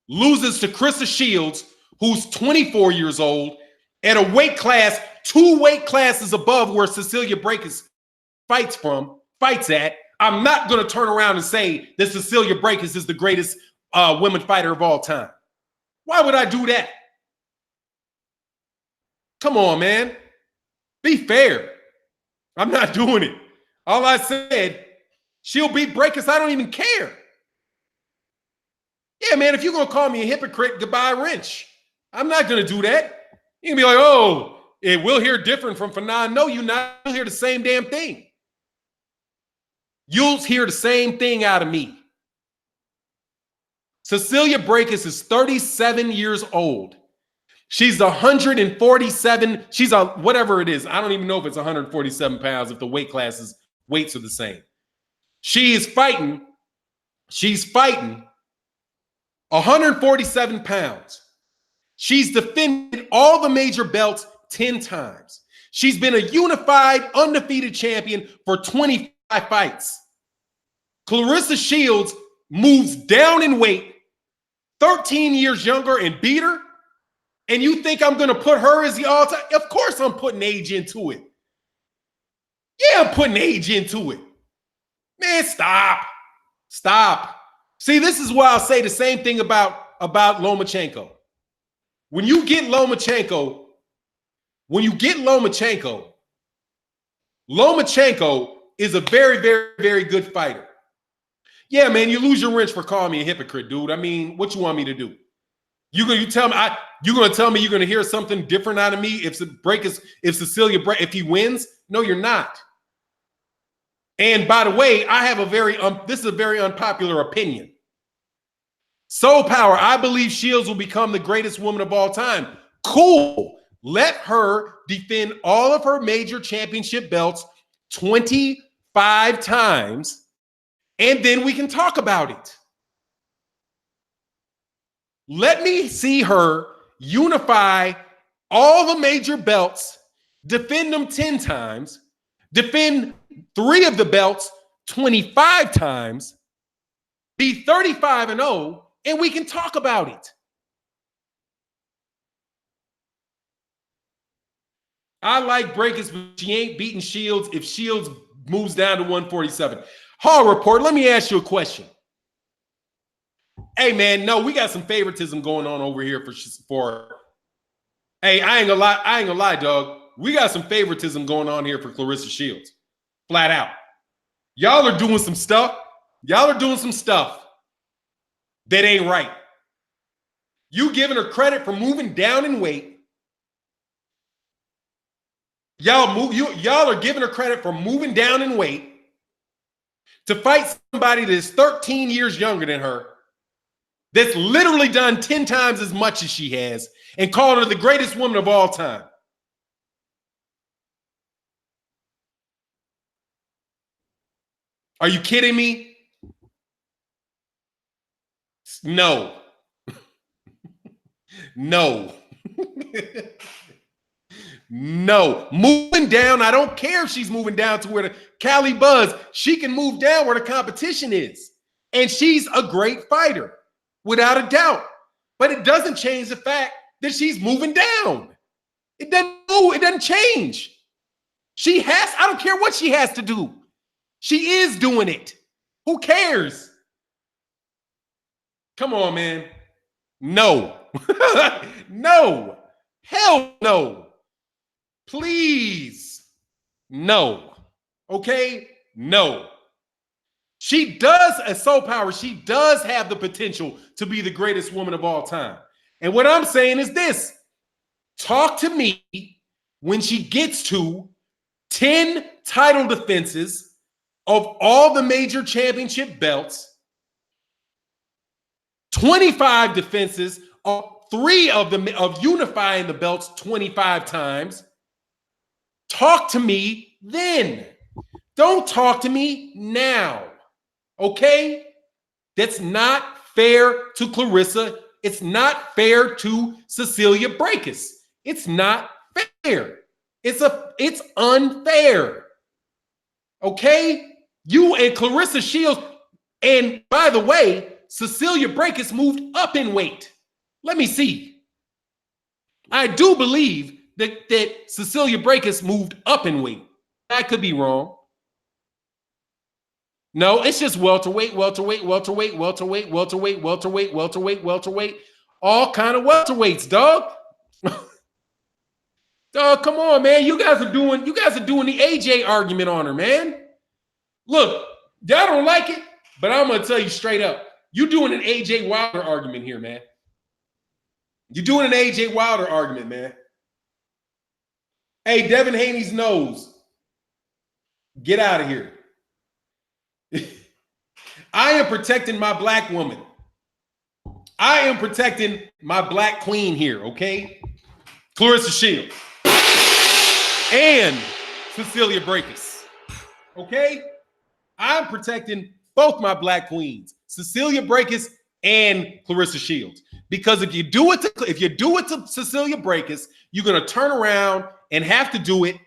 loses to Clarissa Shields, who's 24 years old, at a weight class, 2 weight classes above where Cecilia Brækhus fights at. I'm not going to turn around and say that Cecilia Brækhus is the greatest women fighter of all time. Why would I do that? Come on, man. Be fair. I'm not doing it. All I said, she'll beat Brækhus. I don't even care. Yeah, man, if you're going to call me a hypocrite, goodbye, wrench. I'm not going to do that. You're going to be like, oh, it will hear different from Fanon. No, you'll not hear the same damn thing. You'll hear the same thing out of me. Cecilia Brækhus is 37 years old. She's 147. She's whatever it is. I don't even know if it's 147 pounds, if the weights are the same. She's fighting 147 pounds. She's defended all the major belts 10 times. She's been a unified, undefeated champion for 25 fights. Clarissa Shields moves down in weight, 13 years younger, and beat her. And you think I'm going to put her as the all-time? Of course I'm putting age into it. Yeah, I'm putting age into it. Man, stop. Stop. See, this is why I'll say the same thing about Lomachenko. When you get Lomachenko, Lomachenko is a very, very, very good fighter. Yeah, man, you lose your wrench for calling me a hypocrite, dude. I mean, what you want me to do? You're going to tell me you're going to hear something different out of me if he wins? No, you're not. And by the way, I have this is a very unpopular opinion. Soul Power, I believe Shields will become the greatest woman of all time. Cool. Let her defend all of her major championship belts 25 times, and then we can talk about it. Let me see her unify all the major belts, defend them 10 times, defend 3 of the belts 25 times, be 35-0, and we can talk about it. I like Brækhus, but she ain't beating Shields if Shields moves down to 147. Hall Report, let me ask you a question. Hey, man, no, we got some favoritism going on over here for hey, I ain't gonna lie, dog. We got some favoritism going on here for Clarissa Shields. Flat out. Y'all are doing some stuff. That ain't right. You giving her credit for moving down in weight. Y'all are giving her credit for moving down in weight to fight somebody that is 13 years younger than her, that's literally done 10 times as much as she has, and called her the greatest woman of all time. Are you kidding me? No. No. No. Moving down, I don't care if she's moving down to where the Cali Buzz, she can move down where the competition is. And she's a great fighter, without a doubt. But it doesn't change the fact that she's moving down. It doesn't move, it doesn't change. She has, I don't care what she has to do. She is doing it. Who cares? Come on, man. No. No. Hell no. Please. No. Okay? No. She does, as Soul Power, she does have the potential to be the greatest woman of all time. And what I'm saying is this. Talk to me when she gets to 10 title defenses of all the major championship belts, 25 defenses of 3 of them of unifying the belts 25 times. Talk to me then. Don't talk to me now. Okay? That's not fair to Clarissa. It's not fair to Cecilia Brækhus. It's not fair. It's unfair. Okay? You and Clarissa Shields, and by the way, Cecilia Brækhus moved up in weight. Let me see. I do believe that Cecilia Brækhus moved up in weight. I could be wrong. No, it's just welterweight, welterweight, welterweight, welterweight, welterweight, welterweight, welterweight, welterweight, all kind of welterweights, dog. Dog, come on, man. You guys are doing the AJ argument on her, man. Look, y'all don't like it, but I'm gonna tell you straight up. You're doing an AJ Wilder argument here, man. You're doing an AJ Wilder argument, man. Hey, Devin Haney's nose. Get out of here. I am protecting my black woman. I am protecting my black queen here, okay? Clarissa Shields. And Cecilia Brækhus. Okay? I'm protecting both my black queens, Cecilia Brækhus and Clarissa Shields. Because if you do it to Cecilia Brækhus, you're gonna turn around and have to do it,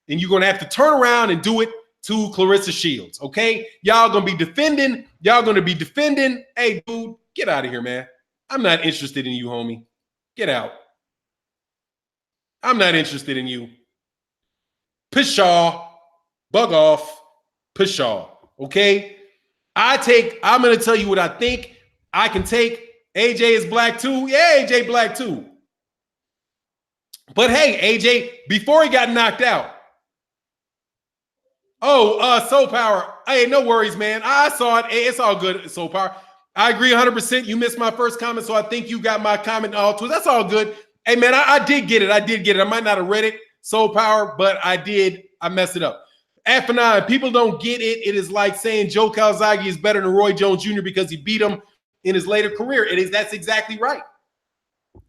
and you're gonna have to turn around and do it to Clarissa Shields. Okay? Y'all gonna be defending. Hey, dude, get out of here, man. I'm not interested in you, homie. Get out. I'm not interested in you. Pshaw, bug off, pshaw. Okay? I'm gonna tell you what I think. I can take. AJ is black too. Yeah, AJ black too. But hey, AJ, before he got knocked out. Oh, Soul Power. Hey, no worries, man. I saw it. Hey, it's all good, Soul Power. I agree 100%. You missed my first comment, so I think you got my comment all too. That's all good. Hey, man, I did get it. I might not have read it, Soul Power, but I did. I messed it up. F9, people don't get it. It is like saying Joe Calzaghe is better than Roy Jones Jr. because he beat him in his later career. That's exactly right.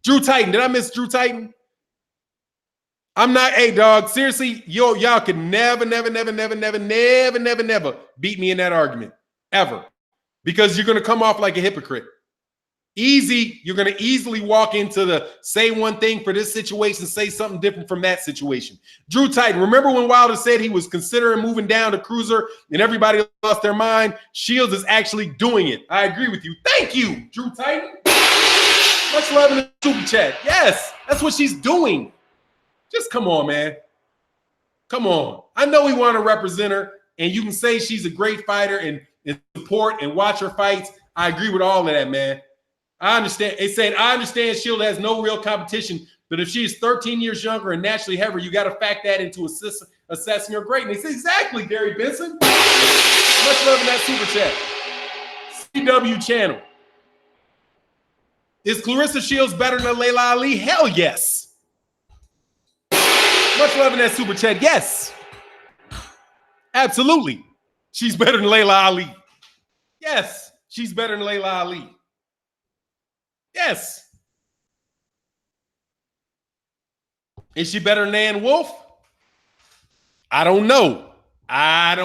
Drew Titan. Did I miss Drew Titan? I'm not, hey, dog, seriously, y'all can never beat me in that argument, ever. Because you're going to come off like a hypocrite. You're going to easily walk into the say one thing for this situation, say something different from that situation. Drew Titan, remember when Wilder said he was considering moving down to cruiser and everybody lost their mind? Shields is actually doing it. I agree with you. Thank you, Drew Titan. Much love in the super chat. Yes, that's what she's doing. Just come on, man. Come on. I know we want to represent her, and you can say she's a great fighter and support and watch her fights. I agree with all of that, man. I understand. It said, I understand Shield has no real competition, but if she's 13 years younger and naturally heavier, you got to factor that into assessing her greatness. Exactly, Gary Benson. Much love in that super chat. CW channel. Is Clarissa Shields better than Layla Ali? Hell yes. Much love in that super chat. Yes. Absolutely. She's better than Layla Ali. Yes. She's better than Layla Ali. Yes. Is she better than Ann Wolf? I don't know. Ann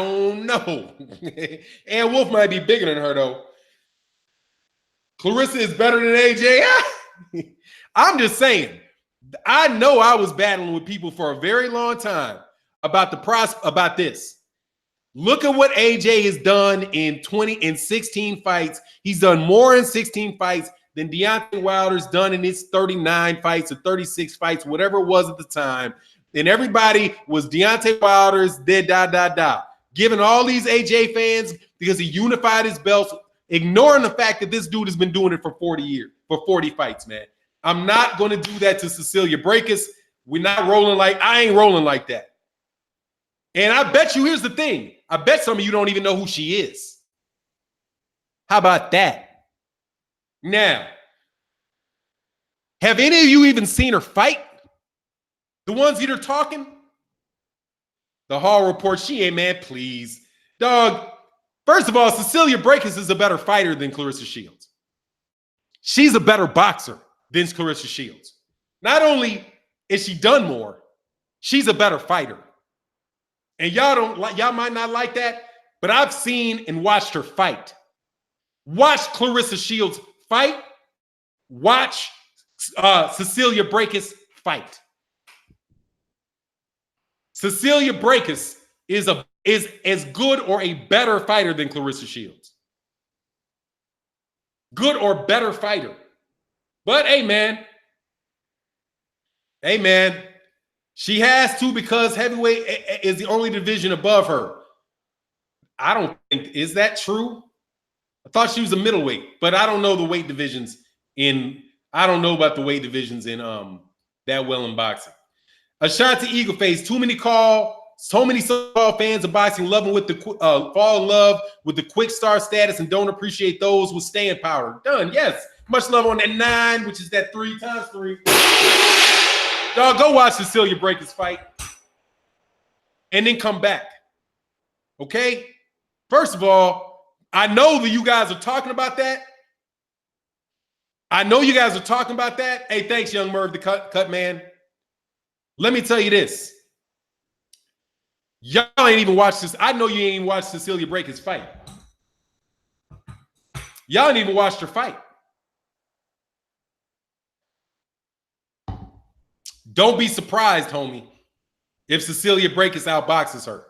Wolf might be bigger than her, though. Clarissa is better than AJ. I'm just saying. I know I was battling with people for a very long time about about this. Look at what AJ has done in 16 fights. He's done more in 16 fights than Deontay Wilder's done in his 39 fights or 36 fights, whatever it was at the time. And everybody was Deontay Wilder's giving all these AJ fans because he unified his belts, ignoring the fact that this dude has been doing it for 40 years, for 40 fights, man. I'm not going to do that to Cecilia Brækhus. We're not rolling like, I ain't rolling like that. And I bet you, here's the thing. I bet some of you don't even know who she is. How about that? Now, have any of you even seen her fight? The ones that are talking? The Hall report, she ain't, man, please. Dog, first of all, Cecilia Brækhus is a better fighter than Claressa Shields. She's a better boxer than Claressa Shields. Not only is she done more, she's a better fighter. And y'all might not like that, but I've seen and watched her fight. Watch Claressa Shields fight. Watch Cecilia Brækhus fight. Cecilia Brækhus is as good or a better fighter than Claressa Shields. Good or better fighter. But hey, man. Hey, man. She has to because heavyweight is the only division above her. I don't think, is that true? I thought she was a middleweight, but I don't know the weight divisions I don't know about the weight divisions in that well in boxing. Ashanti Eagleface, so many so-called fans of boxing fall in love with the quick star status and don't appreciate those with staying power. Done, yes. Much love on that 9, which is that 3 times 3. Dog, go watch Cecilia Brækhus fight and then come back. Okay? First of all, I know that you guys are talking about that. I know you guys are talking about that. Hey, thanks, Young Merv, the cut man. Let me tell you this. Y'all ain't even watched this. I know you ain't even watched Cecilia Brækhus fight. Y'all ain't even watched her fight. Don't be surprised, homie, if Cecilia Brækhus outboxes her.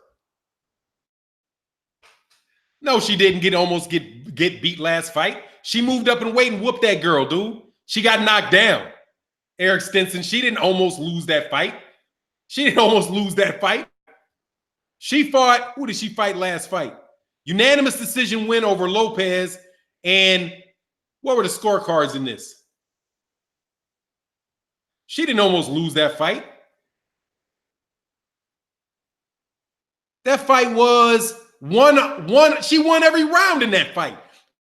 No, she didn't almost get beat last fight. She moved up in weight and whooped that girl, dude. She got knocked down. Eric Stinson, she didn't almost lose that fight. She fought, who did she fight last fight? Unanimous decision win over Lopez. And what were the scorecards in this? She didn't almost lose that fight. That fight was she won every round in that fight.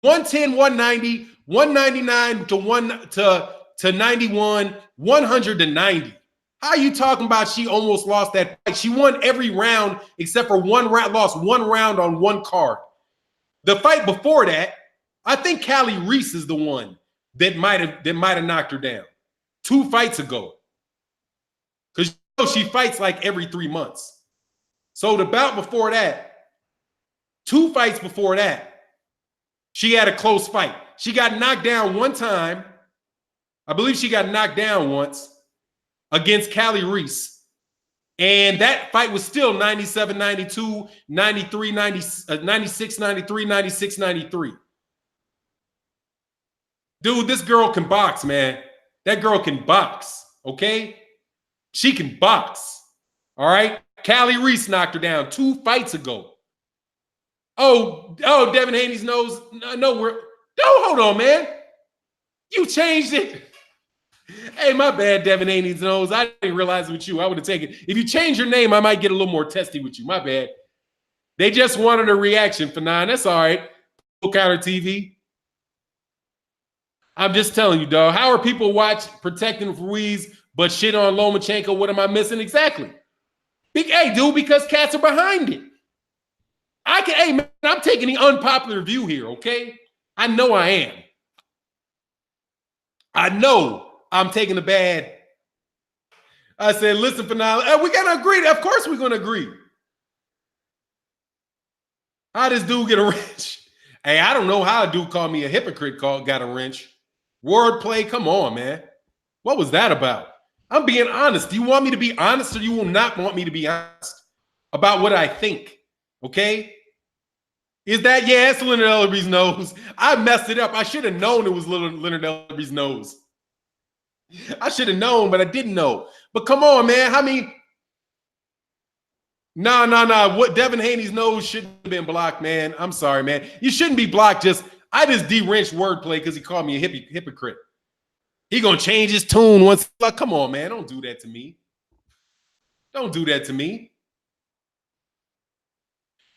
110, 190, 199 to 91, 100 to 90. How are you talking about she almost lost that fight? She won every round except for one round, lost one round on one card. The fight before that, I think Callie Reese is the one that might have knocked her down 2 fights ago. Because she fights like every 3 months. So the bout before that, 2 fights before that, she had a close fight. She got knocked down one time. I believe she got knocked down once against Callie Reese. And that fight was still 97-92, 96-93, 96-93. Dude, this girl can box, man. That girl can box, okay? She can box, all right? Callie Reese knocked her down 2 fights ago. Oh, Devin Haney's nose. Hold on, man. You changed it. Hey, my bad, Devin Haney's nose. I didn't realize it was you. I would have taken it. If you change your name, I might get a little more testy with you. My bad. They just wanted a reaction for 9. That's all right. Counter TV. I'm just telling you, dog. How are people protecting Ruiz but shit on Lomachenko? What am I missing? Exactly. Hey, dude, because cats are behind it. Hey, man, I'm taking the unpopular view here, okay? I know I am. I know I'm taking the bad. I said, listen, finale. We got to agree. Of course we're going to agree. How does dude get a wrench? Hey, I don't know how a dude called me a hypocrite got a wrench. Wordplay, come on, man. What was that about? I'm being honest. Do you want me to be honest, or you will not want me to be honest about what I think? Okay? Is that, yeah, it's Leonard Ellerby's nose. I messed it up. I should have known it was Leonard Ellerby's nose. I should have known, but I didn't know. But come on, man. I mean, nah. What Devin Haney's nose shouldn't have been blocked, man. I'm sorry, man. You shouldn't be blocked. I just de-wrenched wordplay because he called me a hypocrite. He gonna change his tune once. Like, come on, man. Don't do that to me. Don't do that to me.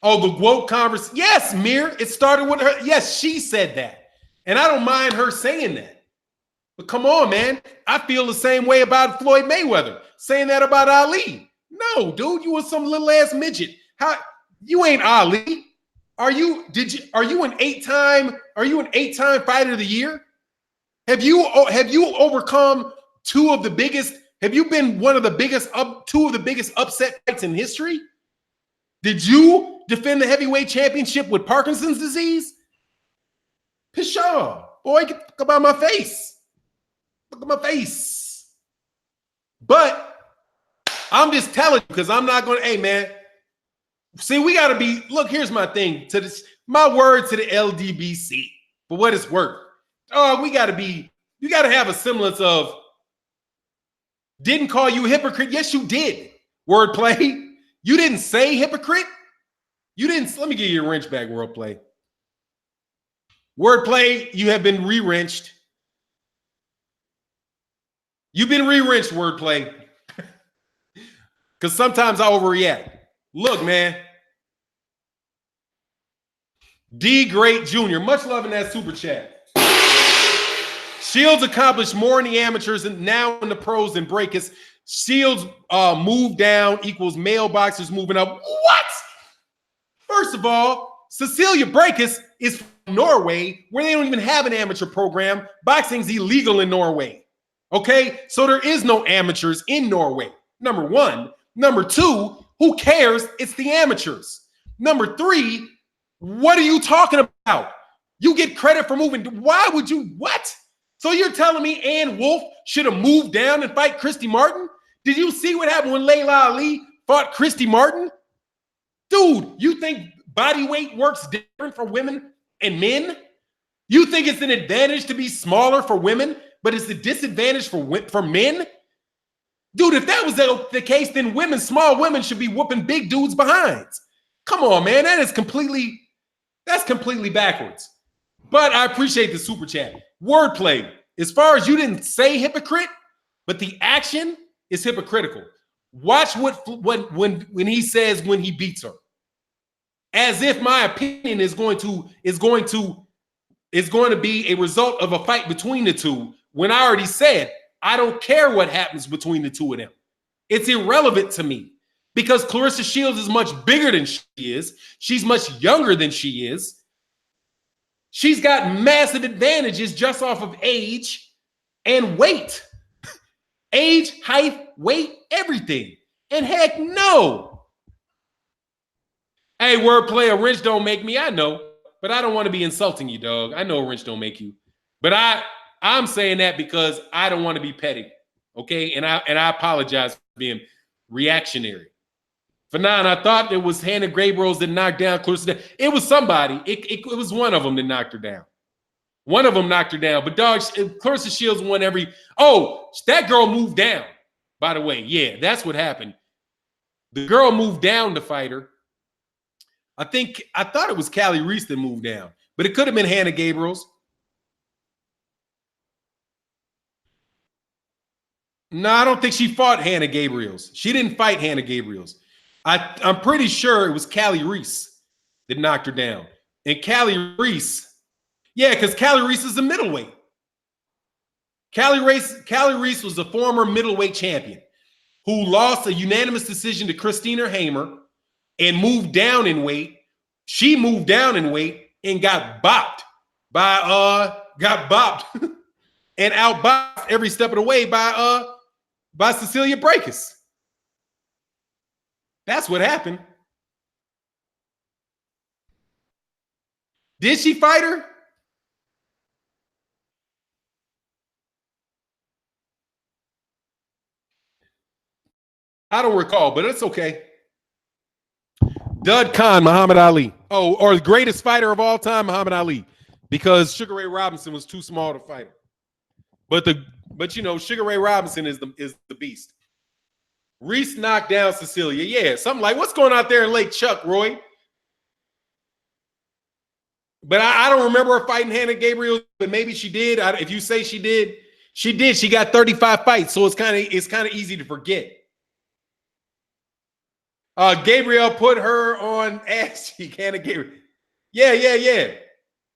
Oh, the woke conversation. Yes, Mir. It started with her. Yes, she said that. And I don't mind her saying that. But come on, man. I feel the same way about Floyd Mayweather. Saying that about Ali. No, dude, you was some little ass midget. How you ain't Ali? Are you an eight-time fighter of the year? Have you overcome two of the biggest? Have you been two of the biggest upset fights in history? Did you defend the heavyweight championship with Parkinson's disease? Pshaw, boy, get the fuck about my face. Look at my face. But I'm just telling you, because I'm not going to, hey, man. See, we got to be, look, here's my thing. My word to the LDBC, for what it's worth. Oh, you got to have a semblance of, didn't call you a hypocrite. Yes, you did. Wordplay. You didn't say hypocrite. You didn't. Let me give you a wrench back, wordplay. Wordplay, you have been re-wrenched. You've been re-wrenched, wordplay. Because sometimes I overreact. Look, man. D Great Jr., much love in that super chat. Shields accomplished more in the amateurs and now in the pros and breakers. Shields move down equals male boxers moving up. What? First of all, Cecilia Brækhus is from Norway, where they don't even have an amateur program. Boxing's illegal in Norway. Okay? So there is no amateurs in Norway. Number one. Number two, who cares? It's the amateurs. Number three, what are you talking about? You get credit for moving. Why would you? What? So you're telling me Ann Wolfe should have moved down and fight Christy Martin? Did you see what happened when Layla Ali fought Christy Martin? Dude, you think body weight works different for women and men? You think it's an advantage to be smaller for women, but it's a disadvantage for men? Dude, if that was the case, then small women should be whooping big dudes' behinds. Come on, man. That's completely backwards. But I appreciate the super chat. Wordplay. As far as you didn't say hypocrite, but the action is hypocritical. Watch when he says when he beats her. As if my opinion is going to be a result of a fight between the two, when I already said I don't care what happens between the two of them. It's irrelevant to me because Clarissa Shields is much bigger than she is. She's much younger than she is. She's got massive advantages just off of age and weight. Age, height, weight, everything. And heck no. Hey, wordplay, a wrench don't make me. I know, but I don't want to be insulting you, dog. I know a wrench don't make you. But I'm saying that because I don't want to be petty. Okay? And I apologize for being reactionary. Fanon, I thought it was Hannah Graybros that knocked down Clarissa. It was somebody. It was one of them that knocked her down. One of them knocked her down. But, dog, Clarissa Shields won every... Oh, that girl moved down, by the way. Yeah, that's what happened. The girl moved down to fight her. I thought it was Callie Reese that moved down. But it could have been Hannah Gabriels. No, I don't think she fought Hannah Gabriels. She didn't fight Hannah Gabriels. I'm pretty sure it was Callie Reese that knocked her down. And Callie Reese, yeah, because Callie Reese is a middleweight. Callie Reese was a former middleweight champion who lost a unanimous decision to Christina Hamer and moved down in weight. She moved down in weight and got bopped and outboxed every step of the way by Cecilia Brækhus. That's what happened. Did she fight her? I don't recall, but it's okay. Dud Khan, Muhammad Ali. Oh, or the greatest fighter of all time, Muhammad Ali, because Sugar Ray Robinson was too small to fight him. But you know, Sugar Ray Robinson is the beast. Reese knocked down Cecilia. Yeah, something like, what's going out there in Lake Chuck, Roy? But I don't remember her fighting Hannah Gabriel, but maybe she did. If you say she did, she did. She got 35 fights, so it's kind of easy to forget. Gabriel put her on ass cheek. Hannah Gabriel. Yeah.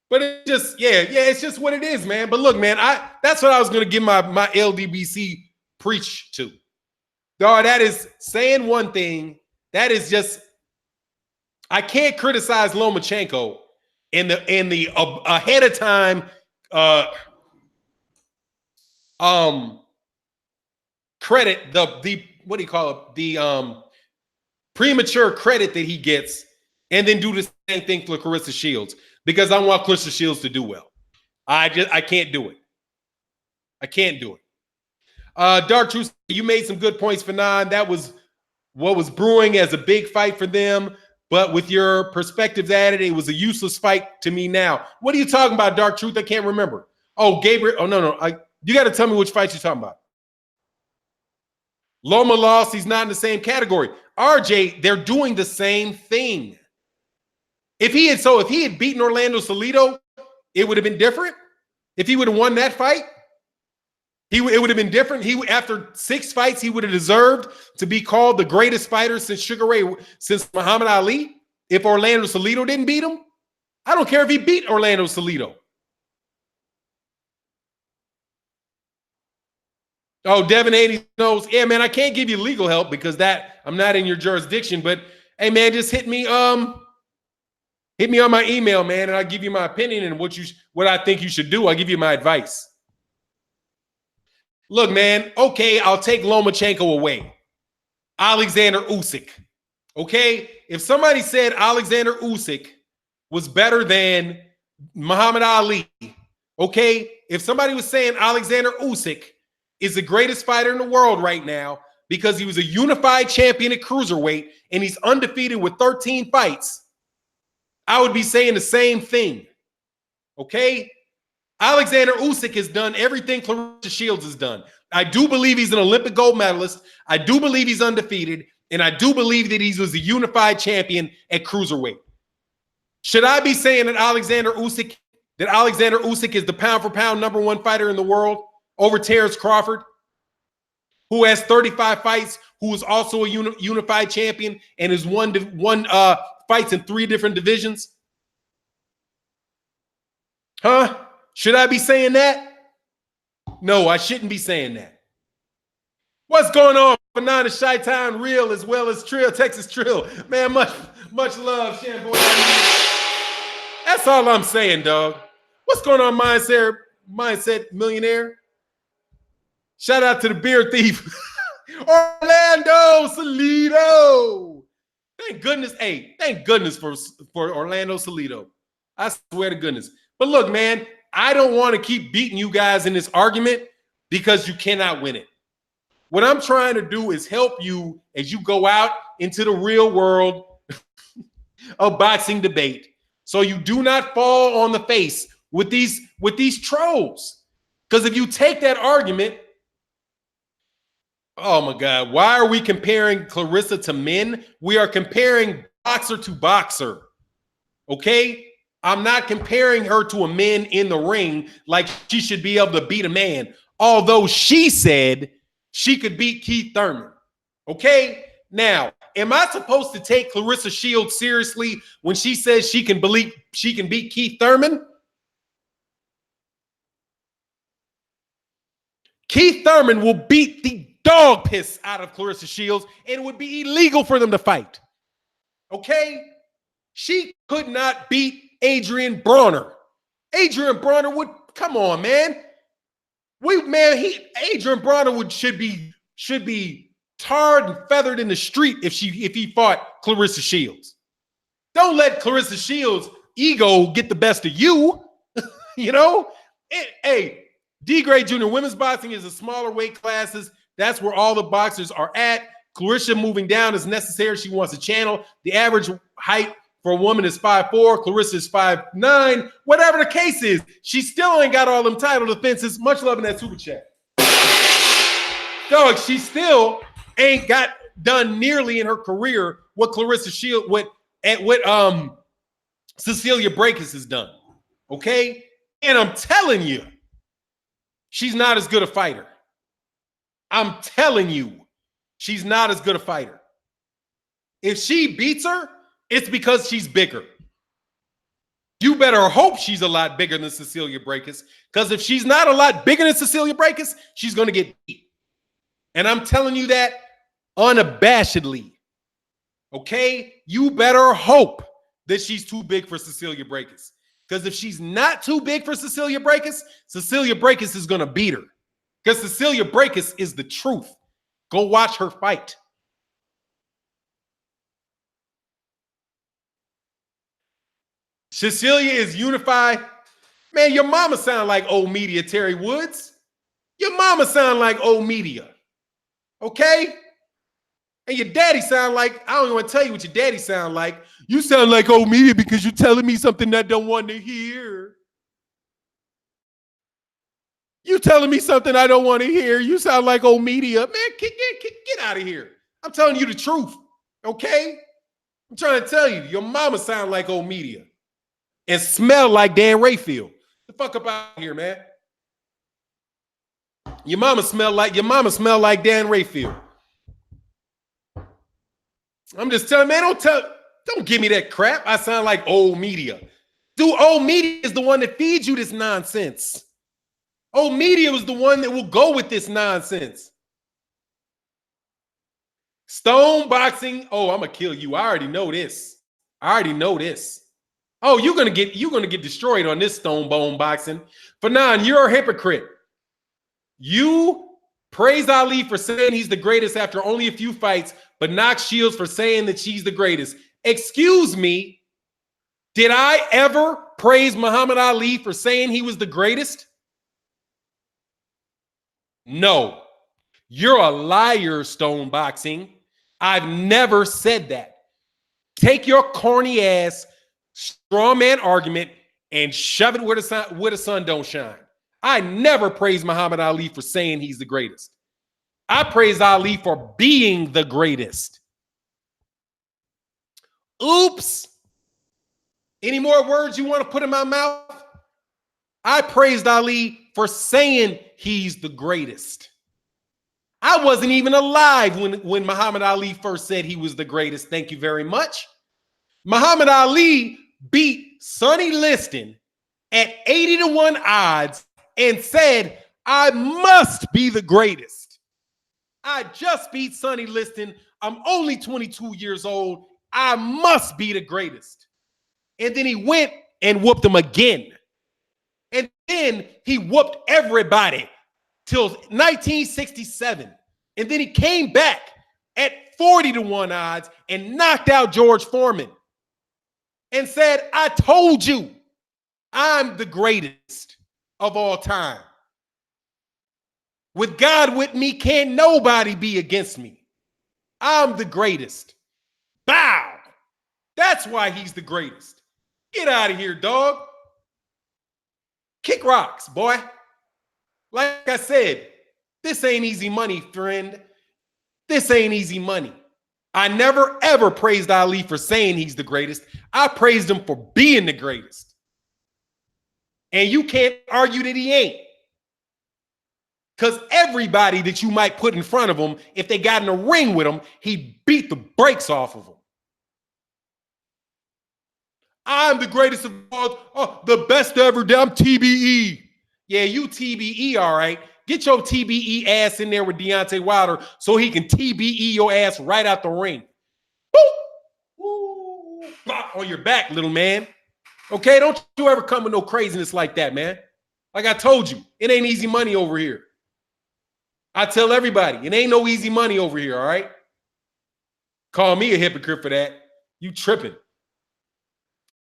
But it's just, it's just what it is, man. But look, man, that's what I was gonna give my LDBC preach to. Dog, that is saying one thing. That is just, I can't criticize Lomachenko in the ahead of time credit, the what do you call it, the premature credit that he gets, and then do the same thing for Clarissa Shields, because I want Clarissa Shields to do well. I can't do it. I can't do it. Dark Truth, you made some good points for Nine. That was what was brewing as a big fight for them. But with your perspectives added, it was a useless fight to me now. What are you talking about, Dark Truth? I can't remember. Oh, Gabriel. Oh, no. You got to tell me which fight you're talking about. Loma lost. He's not in the same category. RJ, they're doing the same thing. If he had beaten Orlando Salido, it would have been different. If he would have won that fight, it would have been different. After 6 fights, he would have deserved to be called the greatest fighter since since Muhammad Ali. If Orlando Salido didn't beat him, I don't care if he beat Orlando Salido. Oh, Devin 80 knows. Yeah, man, I can't give you legal help because I'm not in your jurisdiction. But hey, man, just hit me on my email, man, and I'll give you my opinion and what I think you should do. I'll give you my advice. Look, man, okay, I'll take Lomachenko away. Alexander Usyk. Okay? If somebody said Alexander Usyk was better than Muhammad Ali, okay? If somebody was saying Alexander Usyk is the greatest fighter in the world right now because he was a unified champion at cruiserweight and he's undefeated with 13 fights, I would be saying the same thing. Okay? Alexander Usyk has done everything Clarissa Shields has done. I do believe he's an Olympic gold medalist. I do believe he's undefeated. And I do believe that he was a unified champion at cruiserweight. Should I be saying that Alexander Usyk is the pound-for-pound #1 fighter in the world over Terrence Crawford, who has 35 fights, who is also a unified champion and has won fights in 3 different divisions? Huh? Should I be saying that? No, I shouldn't be saying that. What's going on? Banana Chi-Town Real as well as Trill, Texas Trill. Man, much love, Shamboy. That's all I'm saying, dog. What's going on, Mindset Millionaire? Shout out to the beer thief. Orlando Salido. Thank goodness. Hey, thank goodness for Orlando Salido. I swear to goodness. But look, man, I don't want to keep beating you guys in this argument because you cannot win it. What I'm trying to do is help you as you go out into the real world of boxing debate, so you do not fall on the face with these trolls. Because if you take that argument, oh my God, why are we comparing Clarissa to men? We are comparing boxer to boxer. Okay? I'm not comparing her to a man in the ring like she should be able to beat a man, although she said she could beat Keith Thurman. Okay? Now, am I supposed to take Clarissa Shields seriously when she says she can beat Keith Thurman? Keith Thurman will beat the dog piss out of Clarissa Shields, and it would be illegal for them to fight. Okay? She could not beat Adrian Bronner. Adrian Bronner would, come on, man. Adrian Bronner should be tarred and feathered in the street if he fought Clarissa Shields. Don't let Clarissa Shields' ego get the best of you. You know? Hey, D-grade junior women's boxing is a smaller weight classes. That's where all the boxers are at. Clarissa moving down is necessary. She wants a channel. The average height for a woman is 5'4". Clarissa is 5'9". Whatever the case is, she still ain't got all them title defenses. Much love in that super chat. Dog, she still ain't got done nearly in her career what Clarissa Shields, what Cecilia Brækhus has done. Okay? And I'm telling you, she's not as good a fighter. I'm telling you, she's not as good a fighter. If she beats her, it's because she's bigger. You better hope she's a lot bigger than Cecilia Brækhus, because if she's not a lot bigger than Cecilia Brækhus, she's going to get beat. And I'm telling you that unabashedly. Okay? You better hope that she's too big for Cecilia Brækhus. Because if she's not too big for Cecilia Brækhus is going to beat her. Because Cecilia Brækhus is the truth. Go watch her fight. Cecilia is unified. Man, your mama sound like old media, Terry Woods. Your mama sound like old media. Okay? And your daddy sound like, I don't even want to tell you what your daddy sound like. You sound like old media because you're telling me something I don't want to hear. You telling me something I don't want to hear. You sound like old media. Man, get out of here. I'm telling you the truth, okay? I'm trying to tell you, your mama sound like old media and smell like Dan Rayfield. The fuck up out of here, man. Your mama smell like Dan Rayfield. I'm just telling, man, don't give me that crap. I sound like old media. Dude, old media is the one that feeds you this nonsense. Old media was the one that will go with this nonsense. Stone boxing. Oh, I'm gonna kill you. I already know this. Oh, you're gonna get destroyed on this stone bone boxing. Fanon, you're a hypocrite. You praise Ali for saying he's the greatest after only a few fights, but knock Shields for saying that she's the greatest. Excuse me, did I ever praise Muhammad Ali for saying he was the greatest? No. You're a liar, stone boxing. I've never said that. Take your corny ass straw man argument and shove it where the sun don't shine. I never praised Muhammad Ali for saying he's the greatest. I praise Ali for being the greatest. Oops. Any more words you want to put in my mouth? I praised Ali for saying he's the greatest. I wasn't even alive when Muhammad Ali first said he was the greatest. Thank you very much. Muhammad Ali beat Sonny Liston at 80-1 odds and said, I must be the greatest. I just beat Sonny Liston. I'm only 22 years old. I must be the greatest. And then he went and whooped him again. And then he whooped everybody till 1967. And then he came back at 40-1 odds and knocked out George Foreman and said, I told you I'm the greatest of all time. With God with me, can't nobody be against me. I'm the greatest. Bow. That's why he's the greatest. Get out of here, dog. Kick rocks, boy. Like I said, this ain't easy money, friend. This ain't easy money. I never, ever praised Ali for saying he's the greatest. I praised him for being the greatest. And you can't argue that he ain't. Because everybody that you might put in front of him, if they got in a ring with him, he beat the brakes off of them. I'm the greatest of all, the best ever. I'm TBE. Yeah, you TBE, all right. Get your TBE ass in there with Deontay Wilder so he can TBE your ass right out the ring. Woo! On your back, little man. Okay, don't you ever come with no craziness like that, man. Like I told you, it ain't easy money over here. I tell everybody, it ain't no easy money over here, all right? Call me a hypocrite for that. You tripping.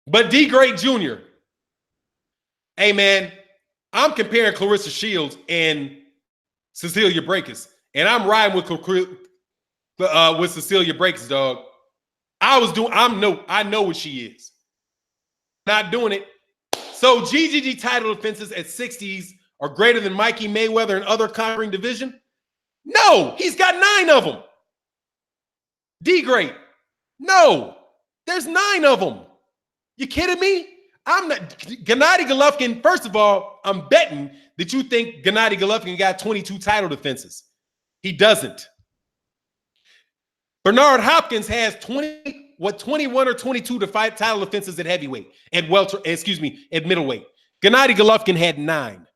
But D. Great Jr., hey, man, I'm comparing Clarissa Shields and Cecilia Brækhus, and I'm riding with with Cecilia Breaks, dog. I know what she is. Not doing it. So GGG title defenses at 60s are greater than Mikey Mayweather and other conquering division? No, he's got 9 of them. D-grade. No, there's 9 of them. You kidding me? I'm not. Gennady Golovkin, first of all, I'm betting that you think Gennady Golovkin got 22 title defenses. He doesn't. Bernard Hopkins has 21 or 22 to fight title defenses at heavyweight, at middleweight. Gennady Golovkin had 9.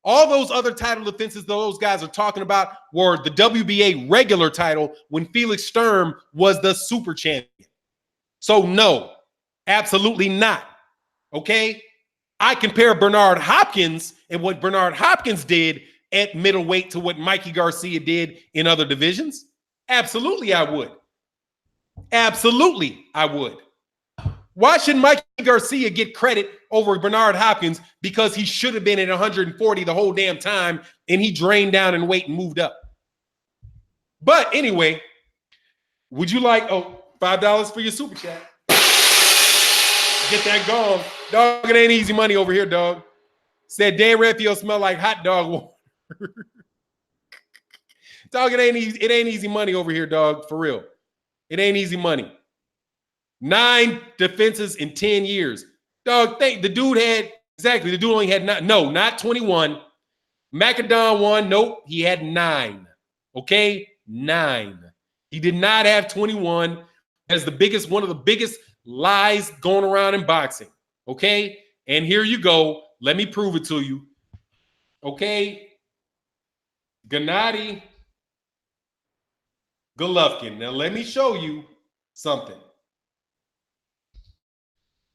All those other title defenses those guys are talking about were the WBA regular title when Felix Sturm was the super champion. So no, absolutely not. Okay? I compare Bernard Hopkins and what Bernard Hopkins did at middleweight to what Mikey Garcia did in other divisions. Absolutely, I would. Absolutely, I would. Why should Mikey Garcia get credit over Bernard Hopkins? Because he should have been at 140 the whole damn time, and he drained down in weight and moved up. But anyway, would you like $5 for your super chat? Get that going. Dog, it ain't easy money over here, dog. Said Dan Redfield smell like hot dog water. Dog, it ain't easy money over here, dog. For real. It ain't easy money. 9 defenses in 10 years. Dog, the dude only had not 21. Macadon won. Nope, he had 9. Okay? 9. He did not have 21. That's one of the biggest lies going around in boxing. Okay? And here you go. Let me prove it to you. Okay? Gennady Golovkin. Now, let me show you something.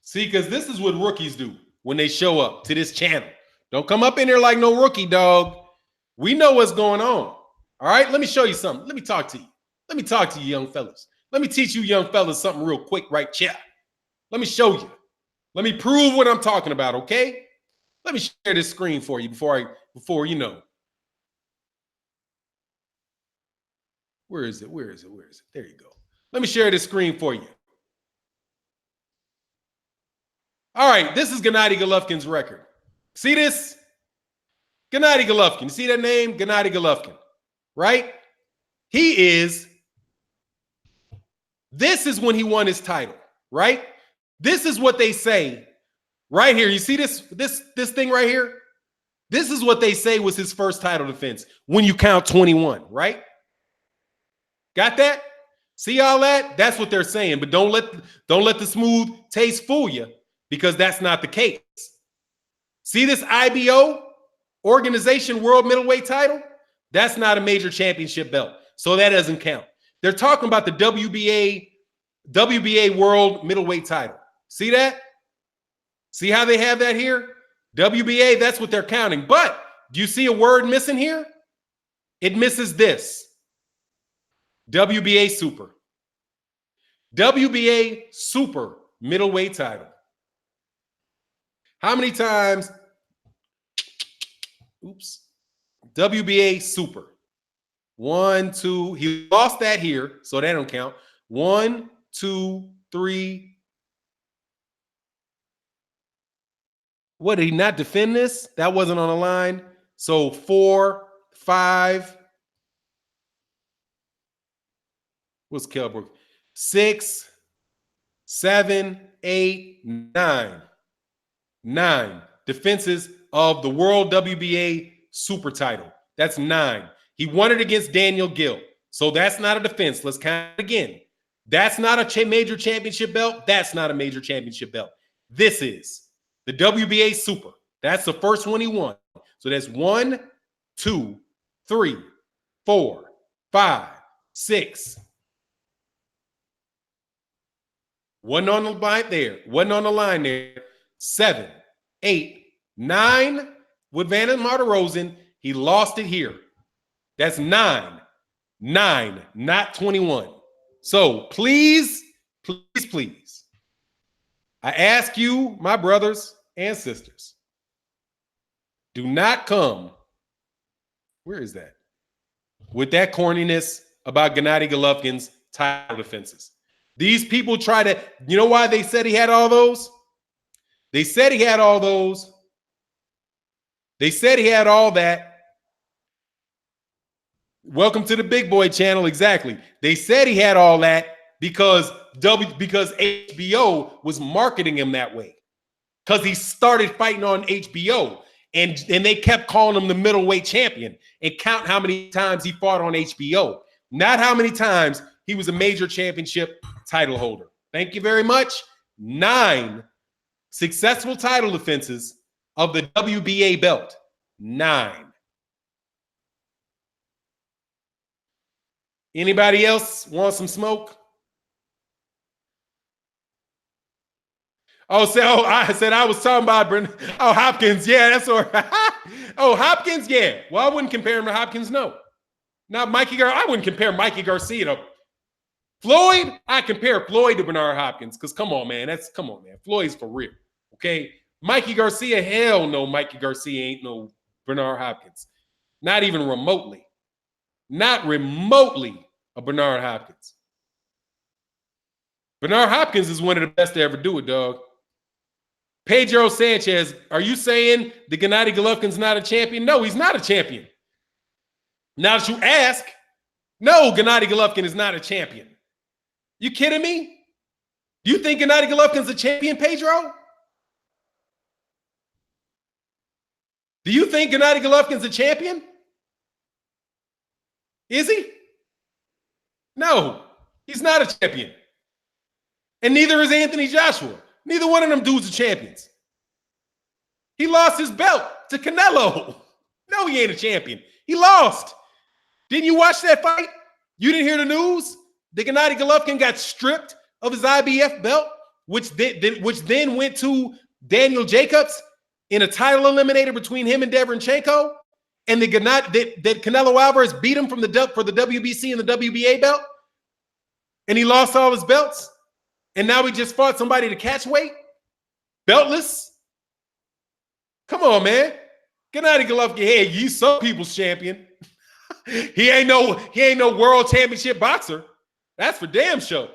See, because this is what rookies do when they show up to this channel. Don't come up in here like no rookie, dog. We know what's going on. All right? Let me show you something. Let me talk to you. Let me talk to you, young fellas. Let me teach you young fellas something real quick right here. Let me show you. Let me prove what I'm talking about, okay? Let me share this screen for you before you know. Where is it? Where is it? Where is it? There you go. Let me share this screen for you. All right, this is Gennady Golovkin's record. See this? Gennady Golovkin. See that name? Gennady Golovkin. Right? This is when he won his title, right? This is what they say right here. You see this thing right here? This is what they say was his first title defense when you count 21, right? Got that? See all that? That's what they're saying. But don't let the smooth taste fool you, because that's not the case. See this IBO organization world middleweight title? That's not a major championship belt. So that doesn't count. They're talking about the WBA world middleweight title. See that? See how they have that here? WBA, that's what they're counting. But do you see a word missing here? It misses this. WBA Super. WBA Super middleweight title. How many times? Oops. WBA Super. 1, 2. He lost that here, so that don't count. 1, 2, 3. What, did he not defend this? That wasn't on the line. So 4, 5. What's Kelbrook? 6, 7, 8, 9. 9 defenses of the World WBA Super title. That's 9. He won it against Daniel Gill. So that's not a defense. Let's count it again. That's not a major championship belt. That's not a major championship belt. This is the WBA Super. That's the first one he won. So that's 1, 2, 3, 4, 5, 6. Wasn't on the line there. Wasn't on the line there. 7, 8, 9 with Van Marder Rosen. He lost it here. That's 9. 9, not 21. So please, please, please, I ask you, my brothers and sisters, do not come, where is that? With that corniness about Gennady Golovkin's title defenses. These people try to, you know why they said he had all those? They said he had all those. They said he had all that. Welcome to the Big Boy channel. Exactly. They said he had all that because HBO was marketing him that way. Because he started fighting on HBO. And they kept calling him the middleweight champion and count how many times he fought on HBO. Not how many times he was a major championship title holder. Thank you very much. 9 successful title defenses of the WBA belt. 9. Anybody else want some smoke? Oh, I said I was talking about Hopkins. Yeah, that's all right. Oh, Hopkins, yeah. Well, I wouldn't compare him to Hopkins, no. Not Mikey Garcia. I wouldn't compare Mikey Garcia to Floyd. I compare Floyd to Bernard Hopkins because come on, man. Floyd's for real. Okay. Mikey Garcia, hell no, Mikey Garcia ain't no Bernard Hopkins. Not even remotely. Not remotely a Bernard Hopkins. Bernard Hopkins is one of the best to ever do it, dog. Pedro Sanchez, are you saying that Gennady Golovkin's not a champion? No, he's not a champion. Now that you ask, no, Gennady Golovkin is not a champion. You kidding me? Do you think Gennady Golovkin's a champion, Pedro? Do you think Gennady Golovkin's a champion? Is he? No, he's not a champion. And neither is Anthony Joshua. Neither one of them dudes are champions. He lost his belt to Canelo. No, he ain't a champion. He lost. Didn't you watch that fight? You didn't hear the news? That Gennady Golovkin got stripped of his IBF belt, which then went to Daniel Jacobs in a title eliminator between him and Derevyanchenko, and that Canelo Alvarez beat him for the WBC and the WBA belt, and he lost all his belts. And now he just fought somebody to catch weight? Beltless? Come on, man. Gennady Golovkin, hey, you some people's champion. he ain't no world championship boxer. That's for damn sure.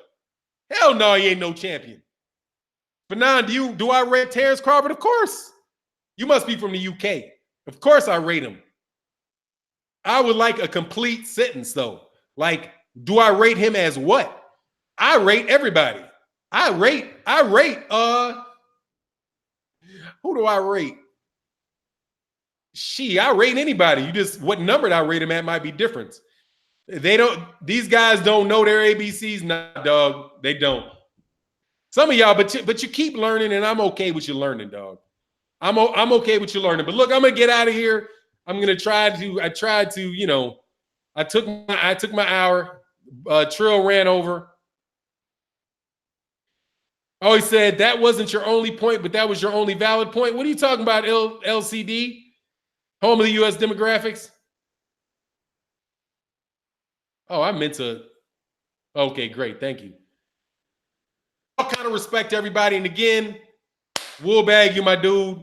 Hell no, he ain't no champion. But now, do I rate Terrence Crawford? Of course. You must be from the UK. Of course I rate him. I would like a complete sentence, though. Like, do I rate him as what? I rate everybody. I rate, who do I rate? I rate anybody. What number I rate him at might be different. These guys don't know their ABCs. Nah, dog, they don't. Some of y'all, but you keep learning, and I'm okay with you learning, dog. I'm okay with you learning. But look, I'm gonna get out of here. I took my hour. Trill ran over. Oh, he said that wasn't your only point, but that was your only valid point. What are you talking about, LCD? Home of the U.S. demographics? Oh, I meant to. Okay, great. Thank you. I'll kind of respect everybody. And again, Woolbag, you my dude.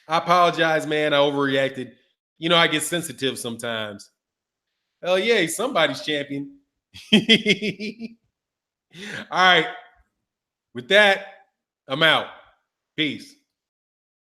I apologize, man. I overreacted. You know, I get sensitive sometimes. Hell yeah, he's somebody's champion. All right. With that, I'm out. Peace.